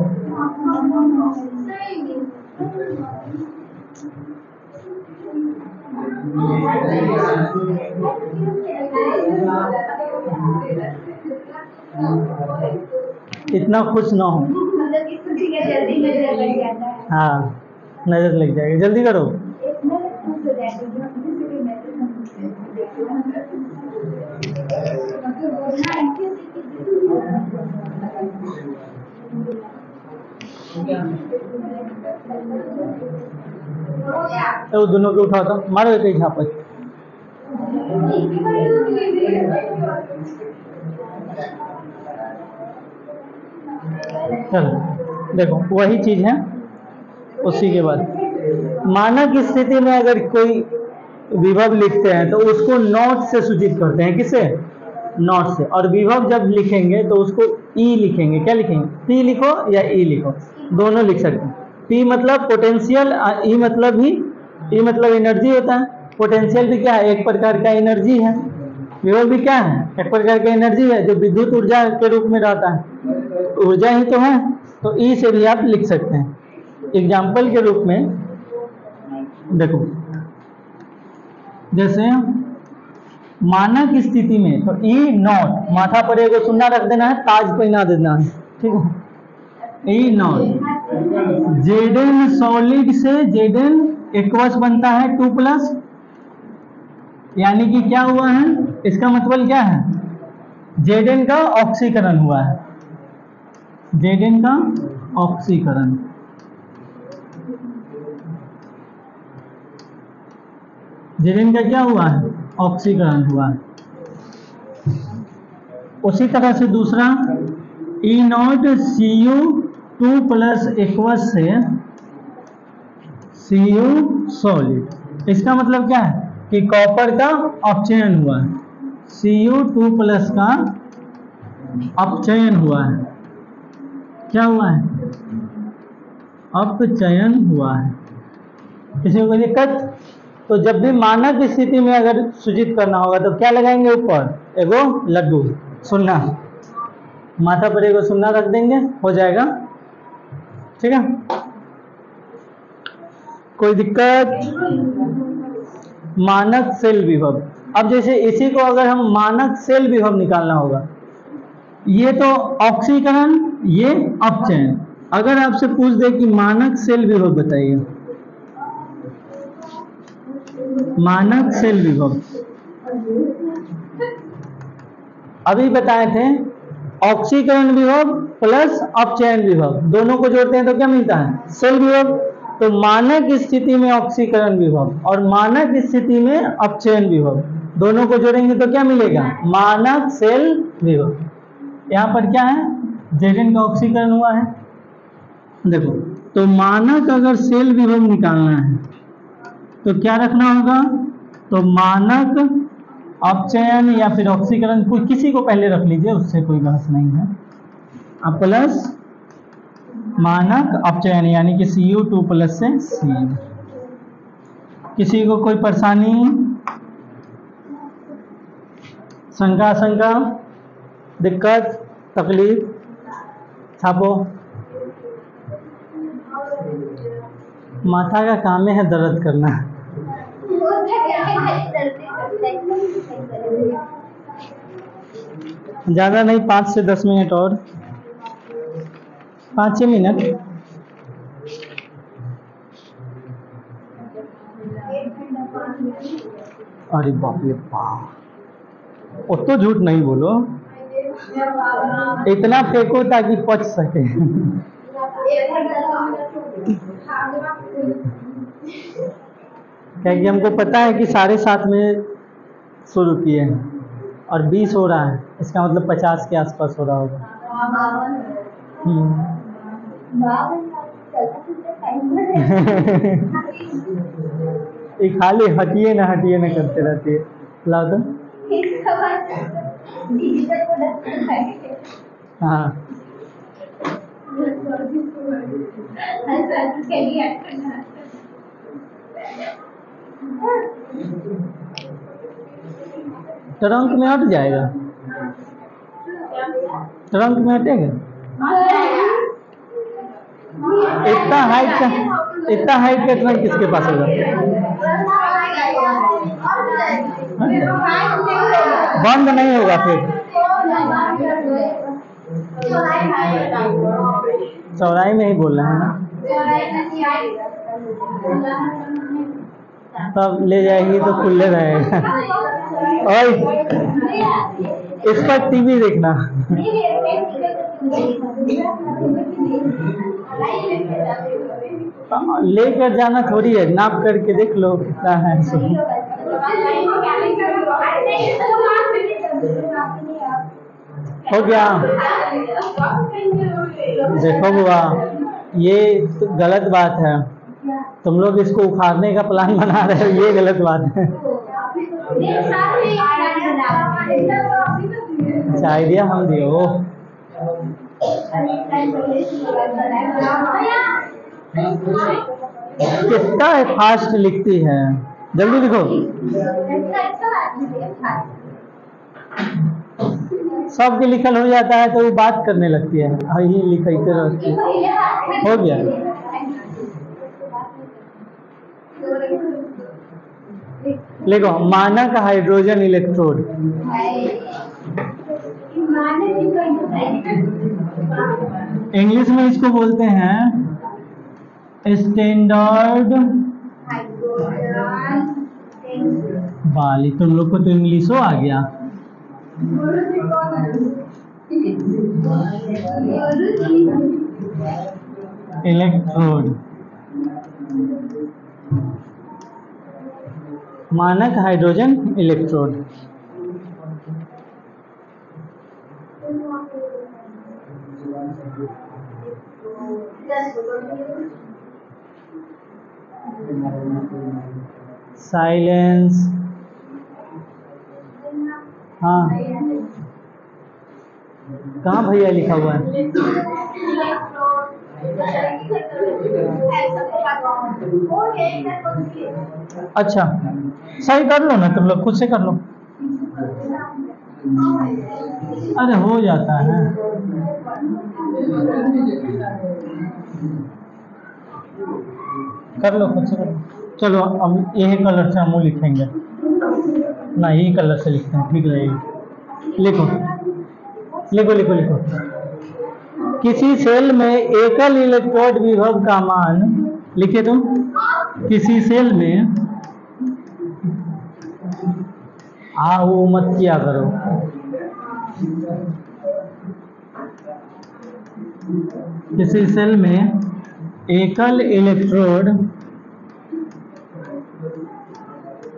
Speaker 1: इतना खुश ना हो, हाँ नजर लग जाएगी, जल्दी करो। तो दोनों को उठाओ, तो मारो एक झापट। चलो देखो वही चीज है। उसी के बाद मानक स्थिति में अगर कोई विभव लिखते हैं तो उसको नॉट से सूचित करते हैं। किसे? नॉट से। और विभव जब लिखेंगे तो उसको ई लिखेंगे। क्या लिखेंगे? पी लिखो या ई लिखो, दोनों लिख सकते हैं। पी मतलब पोटेंशियल, ई मतलब ही, ई मतलब एनर्जी होता है। पोटेंशियल भी क्या है? एक प्रकार का एनर्जी है। विभव भी क्या है? एक प्रकार का एनर्जी है जो विद्युत ऊर्जा के रूप में रहता है, ऊर्जा ही तो है। तो ई से भी आप लिख सकते हैं। एग्जाम्पल के रूप में देखो, जैसे मानक स्थिति में तो ई नॉट, माथा पर एगो सुन्ना रख देना है, ताज पहना देना है, ठीक है। ई नॉट जेडन सॉलिड से जेडन एक्वस बनता है 2+, यानी कि क्या हुआ है? इसका मतलब क्या है? Zn का ऑक्सीकरण हुआ है, Zn का ऑक्सीकरण। Zn का क्या हुआ है? ऑक्सीकरण हुआ है। उसी तरह से दूसरा E0Cu2 प्लस एक्वस से Cu सॉलिड। इसका मतलब क्या है कि कॉपर का अपचयन हुआ है, Cu2 प्लस का अपचयन हुआ है। क्या हुआ है? अपचयन हुआ है। किसी को कोई दिक्कत? तो जब भी मानक स्थिति में अगर सूचित करना होगा तो क्या लगाएंगे? ऊपर एगो लड्डू सुन्ना, माथा पर एगो सुन्ना रख देंगे, हो जाएगा। ठीक है, कोई दिक्कत? मानक सेल विभव। अब जैसे इसी को अगर हम मानक सेल विभव निकालना होगा, ये तो ऑक्सीकरण, ये अपचयन। अगर आपसे पूछ दे कि मानक सेल विभव बताइए, मानक सेल विभव अभी बताए थे, ऑक्सीकरण विभव प्लस अपचयन विभव दोनों को जोड़ते हैं तो क्या मिलता है? सेल विभव। तो मानक स्थिति में ऑक्सीकरण विभव और मानक स्थिति में अपचयन विभव दोनों को जोड़ेंगे तो क्या मिलेगा? मानक सेल विभव। यहाँ पर क्या है? Zn का ऑक्सीकरण हुआ है। देखो, तो मानक अगर सेल विभव निकालना है तो क्या रखना होगा? तो मानक अपचयन या फिर ऑक्सीकरण, कोई किसी को पहले रख लीजिए, उससे कोई बहस नहीं है। अब प्लस मानक अपचयन यानी कि Cu2 प्लस से Cu। किसी को कोई परेशानी, शंका, दिक्कत, तकलीफ? छापो। माथा का काम है दर्द करना। ज़्यादा नहीं, 5 से 10 मिनट और, 5-6 मिनट। अरे बाप रे बाप, वो तो झूठ नहीं बोलो, इतना फेंको ताकि पच सके। क्या कि हमको पता है कि 7:30 में शुरू किए हैं और 20 हो रहा है, इसका मतलब 50 के आसपास हो रहा होगा। ये खाली हटिए ना करते रहते हैं। लाओ तो। हाँ, ट्रंक में हट जाएगा, ट्रंक में हटेगा। इतना हाइट का ट्रंक किसके पास होगा? बंद नहीं होगा फिर। चौड़ाई में ही बोलना है ना, तब ले जाएगी तो खुले रहेगा। और इस पर टीवी देखना। लेकर जाना थोड़ी है, नाप करके देख लो कितना है। हो गया? देखो बुआ, ये तो गलत बात है, तुम लोग इसको उखाड़ने का प्लान बना रहे हो, ये गलत बात है। अच्छा, आइडिया हम दियो। कितना फास्ट लिखती है, जल्दी लिखो। सबके लिखल हो जाता है तो वो बात करने लगती है, यही लिखते रहती है। हो गया? लिखो, मानक हाइड्रोजन इलेक्ट्रोड। इंग्लिश में इसको बोलते हैं स्टैंडर्ड वाली। तुम लोग को तो इंग्लिशो आ गया। इलेक्ट्रोड, मानक हाइड्रोजन इलेक्ट्रोड। साइलेंस, हाँ कहाँ भैया लिखा हुआ है? अच्छा सही कर लो ना तुम लोग, खुद से कर लो। अरे हो जाता है। कर लो खुद से कर लो। चलो अब यही कलर से हम लिखेंगे ना, यही कलर से लिखते हैं, ठीक रहेगी। लिखो लिखो लिखो लिखो। किसी सेल में एकल इलेक्ट्रोड विभव का मान, लिखे तुम, किसी सेल में, वो मत किया करो, किसी सेल में एकल इलेक्ट्रोड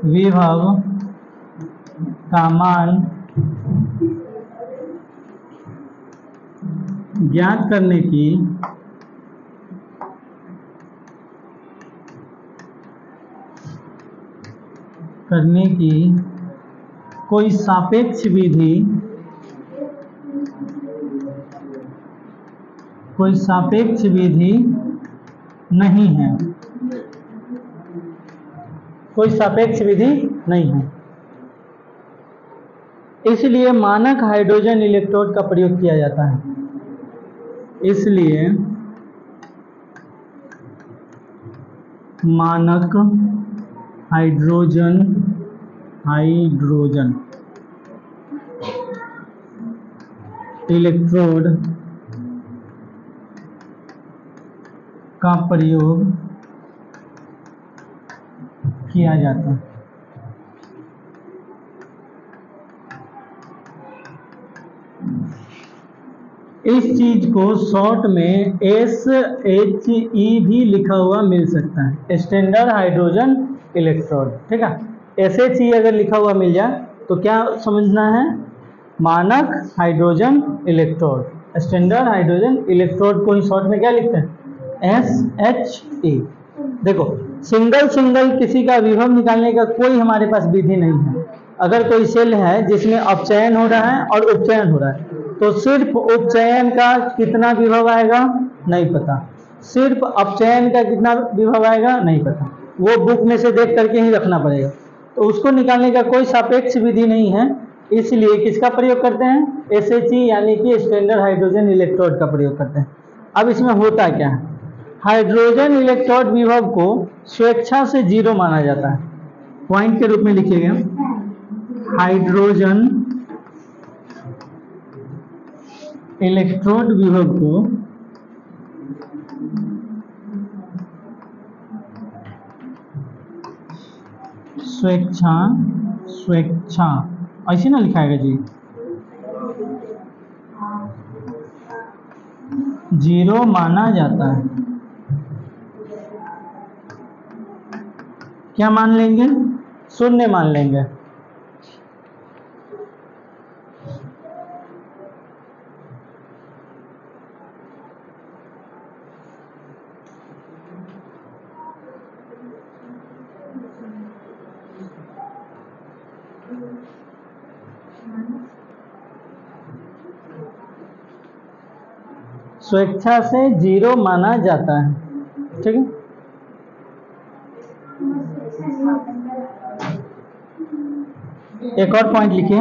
Speaker 1: विभव का मान ज्ञात करने की कोई सापेक्ष विधि नहीं है, कोई सापेक्ष विधि नहीं है। इसलिए मानक हाइड्रोजन इलेक्ट्रोड का प्रयोग किया जाता है। इसलिए मानक हाइड्रोजन इलेक्ट्रोड का प्रयोग किया जाता है। इस चीज को शॉर्ट में SHE भी लिखा हुआ मिल सकता है, स्टैंडर्ड हाइड्रोजन इलेक्ट्रोड, ठीक है। SHE अगर लिखा हुआ मिल जाए तो क्या समझना है? मानक hydrogen electrode, standard hydrogen electrode को ही शॉर्ट में क्या लिखते हैं? SHE। देखो सिंगल किसी का विभव निकालने का कोई हमारे पास विधि नहीं है। अगर कोई सेल है जिसमें अपचयन हो रहा है और उपचयन हो रहा है, तो सिर्फ उपचयन का कितना विभव आएगा नहीं पता, सिर्फ अपचयन का कितना विभव आएगा नहीं पता, वो बुक में से देख करके ही रखना पड़ेगा। तो उसको निकालने का कोई सापेक्ष विधि नहीं है, इसलिए किसका प्रयोग करते हैं? SHE यानी कि स्टैंडर्ड हाइड्रोजन इलेक्ट्रोड का प्रयोग करते हैं। अब इसमें होता क्या है? हाइड्रोजन इलेक्ट्रोड विभव को स्वेच्छा से 0 माना जाता है। पॉइंट के रूप में लिखिएगा, हाइड्रोजन इलेक्ट्रोड विभव को स्वेच्छा ऐसे ना लिखाएगा जी, 0 माना जाता है। क्या मान लेंगे? 0 मान लेंगे। स्वेच्छा से 0 माना जाता है, ठीक है। एक और पॉइंट लिखिए,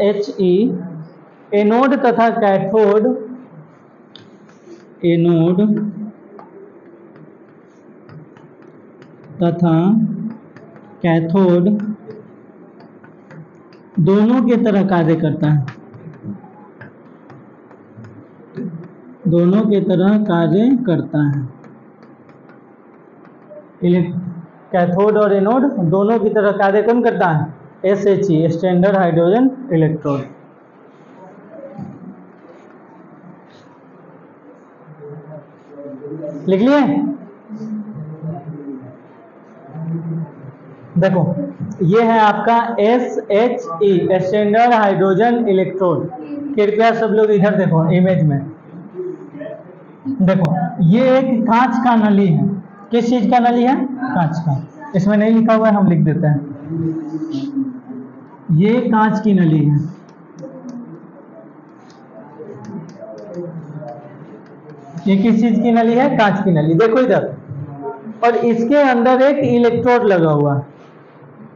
Speaker 1: SHE एनोड तथा कैथोड, एनोड तथा कैथोड दोनों के तरह कार्य करता है, कैथोड और एनोड दोनों की तरह कार्य कौन करता है? SHE, standard hydrogen electrode. लिख लिए? देखो ये है आपका SHE, स्टैंडर्ड हाइड्रोजन इलेक्ट्रोड। कृपया सब लोग इधर देखो इमेज में। देखो ये एक कांच का नली है। किस चीज का नली है? कांच का। इसमें नहीं लिखा हुआ है, हम लिख देते हैं। ये कांच की नली है। ये किस चीज की नली है? कांच की नली। देखो इधर, और इसके अंदर एक इलेक्ट्रोड लगा हुआ है।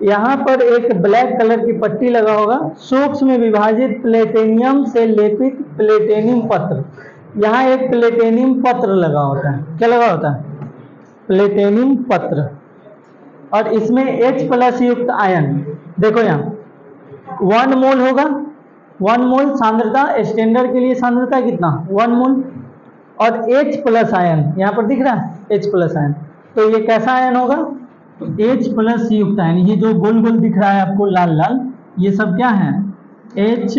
Speaker 1: यहाँ पर एक ब्लैक कलर की पट्टी लगा होगा, सूक्ष्म विभाजित प्लेटिनियम से लेपित प्लेटिनियम पत्र। यहाँ एक प्लेटिनियम पत्र लगा होता है। क्या लगा होता है? प्लेटिनियम पत्र। और इसमें H+ युक्त आयन, देखो यहाँ 1 मोल होगा। 1 मोल सांद्रता, स्टैंडर्ड के लिए सांद्रता कितना? 1 मोल। और H+ आयन यहाँ पर दिख रहा है, H+ आयन। तो ये कैसा आयन होगा? H+ युक्त आयन। ये जो गोल गोल दिख रहा है आपको लाल लाल, ये सब क्या है? H+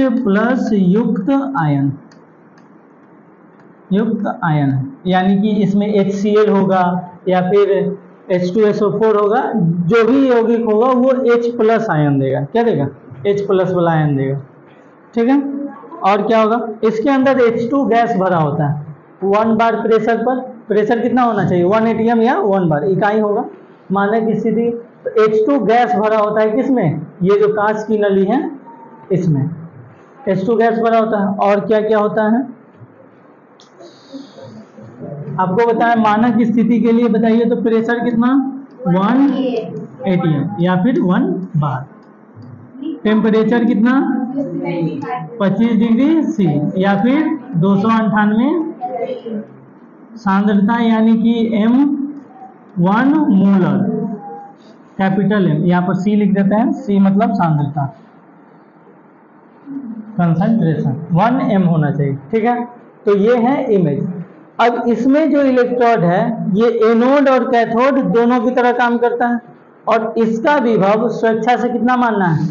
Speaker 1: युक्त आयन, युक्त आयन है। यानी कि इसमें HCl होगा या फिर H2SO4 होगा, जो भी यौगिक होगा वो H+ आयन देगा। क्या देगा? H+ वाला आयन देगा। ठीक है। और क्या होगा? इसके अंदर H2 गैस भरा होता है। 1 बार प्रेशर पर, प्रेशर कितना होना चाहिए? 1 atm या 1 बार इकाई होगा मानक स्थिति। तो H2 गैस भरा होता है किसमें? ये जो कांच की नली है इसमें H2 गैस भरा होता है। और क्या क्या होता है आपको बताया मानक स्थिति के लिए बताइए। तो प्रेशर कितना? 1 atm या फिर 1 बार। टेम्परेचर कितना? 25 डिग्री C या फिर 298। सांद्रता यानी कि M1 मोलर, कैपिटल M। यहाँ पर C लिख देते हैं, C मतलब सांद्रता, कंसंट्रेशन 1 M होना चाहिए। ठीक है। तो ये है इमेज। अब इसमें जो इलेक्ट्रोड है ये एनोड और कैथोड दोनों की तरह काम करता है। और इसका विभव स्वेच्छा से कितना मानना है?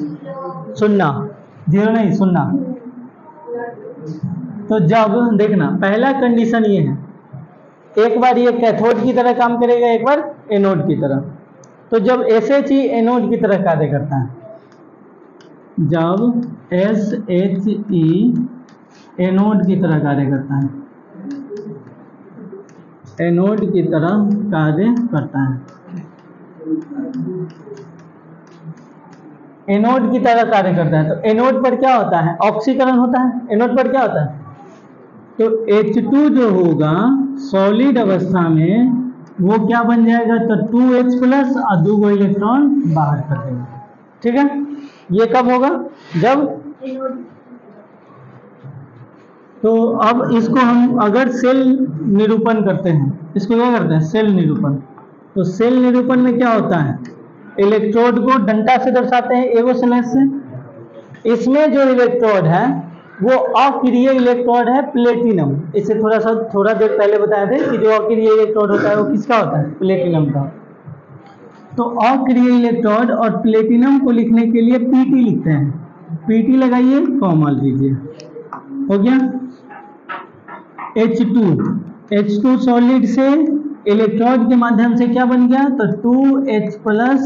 Speaker 1: 0, 0 नहीं, 0। तो जब देखना, पहला कंडीशन ये है, एक बार ये कैथोड की तरह काम करेगा, एक बार एनोड की तरह। तो जब SHE एनोड की तरह कार्य करता है, जब SHE एनोड की तरह कार्य करता है, एनोड की तरह कार्य करता है, एनोड की तरह कार्य करता है, तो एनोड पर क्या होता है? ऑक्सीकरण होता है। एनोड पर क्या होता है? तो H2 जो होगा सॉलिड अवस्था में वो क्या बन जाएगा? तो 2H+ और 2 इलेक्ट्रॉन बाहर कर देगा। ठीक है। ये कब होगा? जब, तो अब इसको हम अगर सेल निरूपण करते हैं, इसको क्या करते हैं? सेल निरूपण। तो सेल निरूपण में क्या होता है? इलेक्ट्रोड को डंडा से दर्शाते हैं, एगो स्लैश से। इसमें जो इलेक्ट्रोड है वो अक्रिय इलेक्ट्रोड है, प्लेटिनम। इससे थोड़ा देर पहले बताए थे कि जो अक्रिय इलेक्ट्रोड होता है वो किसका होता है? प्लेटिनम का। तो अक्रिय इलेक्ट्रोड और प्लेटिनम को लिखने के लिए PT लिखते हैं। PT लगाइए, कॉमा लीजिए, हो गया। H2 सॉलिड से इलेक्ट्रोड के माध्यम से क्या बन गया? तो 2H+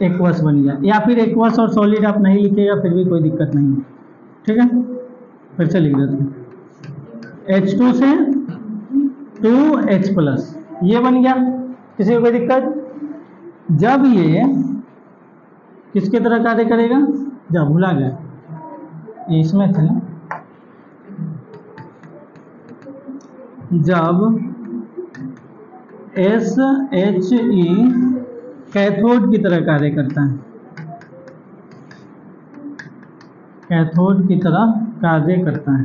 Speaker 1: एक्वस बन गया। या फिर एक्वस और सॉलिड आप नहीं लिखिएगा फिर भी कोई दिक्कत नहीं है। ठीक है। फिर से लिख देते हैं, H2 से 2H+, ये बन गया। किसी को कोई दिक्कत? जब ये किसके तरह कार्य करेगा? जब, भुला गया, ये इसमें थे ना। जब SHE कैथोड की तरह कार्य करता है, कैथोड की तरह कार्य करता है,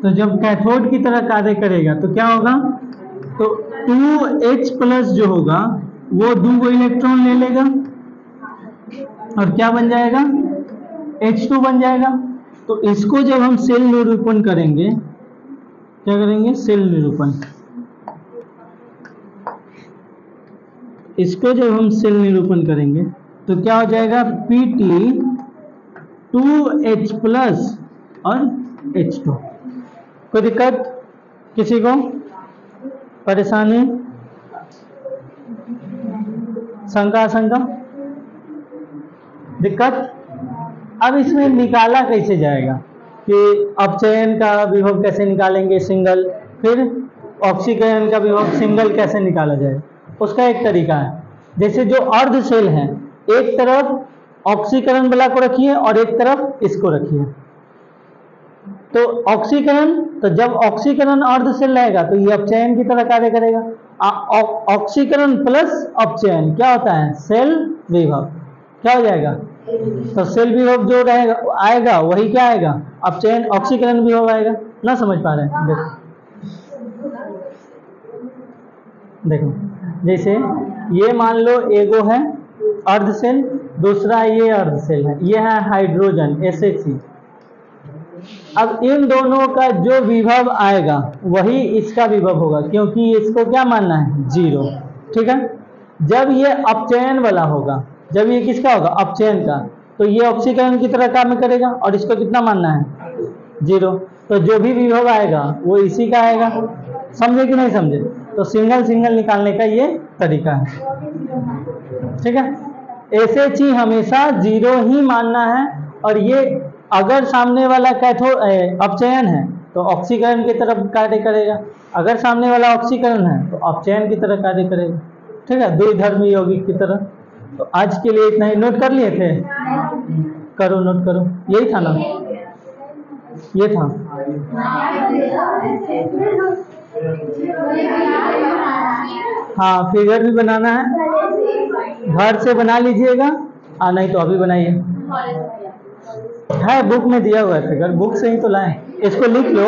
Speaker 1: तो जब कैथोड की तरह कार्य करेगा तो क्या होगा? तो 2H+ जो होगा वो 2 इलेक्ट्रॉन ले लेगा और क्या बन जाएगा? H2 बन जाएगा। तो इसको जब हम सेल निरूपण करेंगे क्या करेंगे, सेल निरूपण। इसको जब हम सेल निरूपण करेंगे तो क्या हो जाएगा, PT 2H प्लस और H2। कोई दिक्कत किसी को, परेशानी, शंका आशंका, दिक्कत? अब इसमें निकाला कैसे जाएगा कि अपचयन का विभव कैसे निकालेंगे सिंगल, फिर ऑक्सीकरण का विभव सिंगल कैसे निकाला जाए, उसका एक तरीका है। जैसे जो अर्ध सेल है, एक तरफ ऑक्सीकरण वाला को रखिए और एक तरफ इसको रखिए, तो ऑक्सीकरण, तो जब ऑक्सीकरण अर्ध सेल रहेगा तो ये अपचयन की तरह कार्य करेगा। ऑक्सीकरण प्लस अपचयन क्या होता है, सेल विभव। क्या हो जाएगा, तो सेल विभव जो रहेगा आएगा वही क्या आएगा, अपचयन ऑक्सीकरण विभव आएगा। ना समझ पा रहे हैं? देखो जैसे ये मान लो एगो है अर्ध सेल, दूसरा ये अर्ध सेल है, ये है हाइड्रोजन SH। अब इन दोनों का जो विभव आएगा वही इसका विभव होगा, क्योंकि इसको क्या मानना है, 0। ठीक है, जब ये अपचयन वाला होगा, जब ये किसका होगा, अपचयन का, तो ये ऑक्सीकरण की तरह काम करेगा और इसको कितना मानना है, 0। तो जो भी विभव आएगा वो इसी का आएगा। समझे कि नहीं समझे? तो सिंगल सिंगल निकालने का ये तरीका है। ठीक है, SH ही हमेशा 0 ही मानना है, और ये अगर सामने वाला अपचयन है तो ऑक्सीकरण की तरफ कार्य करेगा, अगर सामने वाला ऑक्सीकरण है तो अपचयन की तरह कार्य करेगा। ठीक है, द्विधर्मी यौगिक की तरह। तो आज के लिए इतना ही। नोट कर लिए थे? करो, नोट करो। यही था ना, ये था। हाँ, फिगर भी बनाना है, घर से बना लीजिएगा, नहीं तो अभी बनाइए। है बुक में दिया हुआ है फिगर, बुक से ही तो लाए। इसको लिख लो,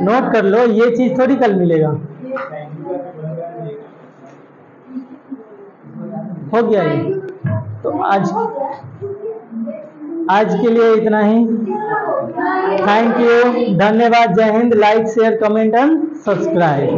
Speaker 1: नोट कर लो, ये चीज थोड़ी कल मिलेगा। हो गया ये तो। आज के लिए इतना ही। थैंक यू, धन्यवाद, जय Hind. Like, share, comment and subscribe.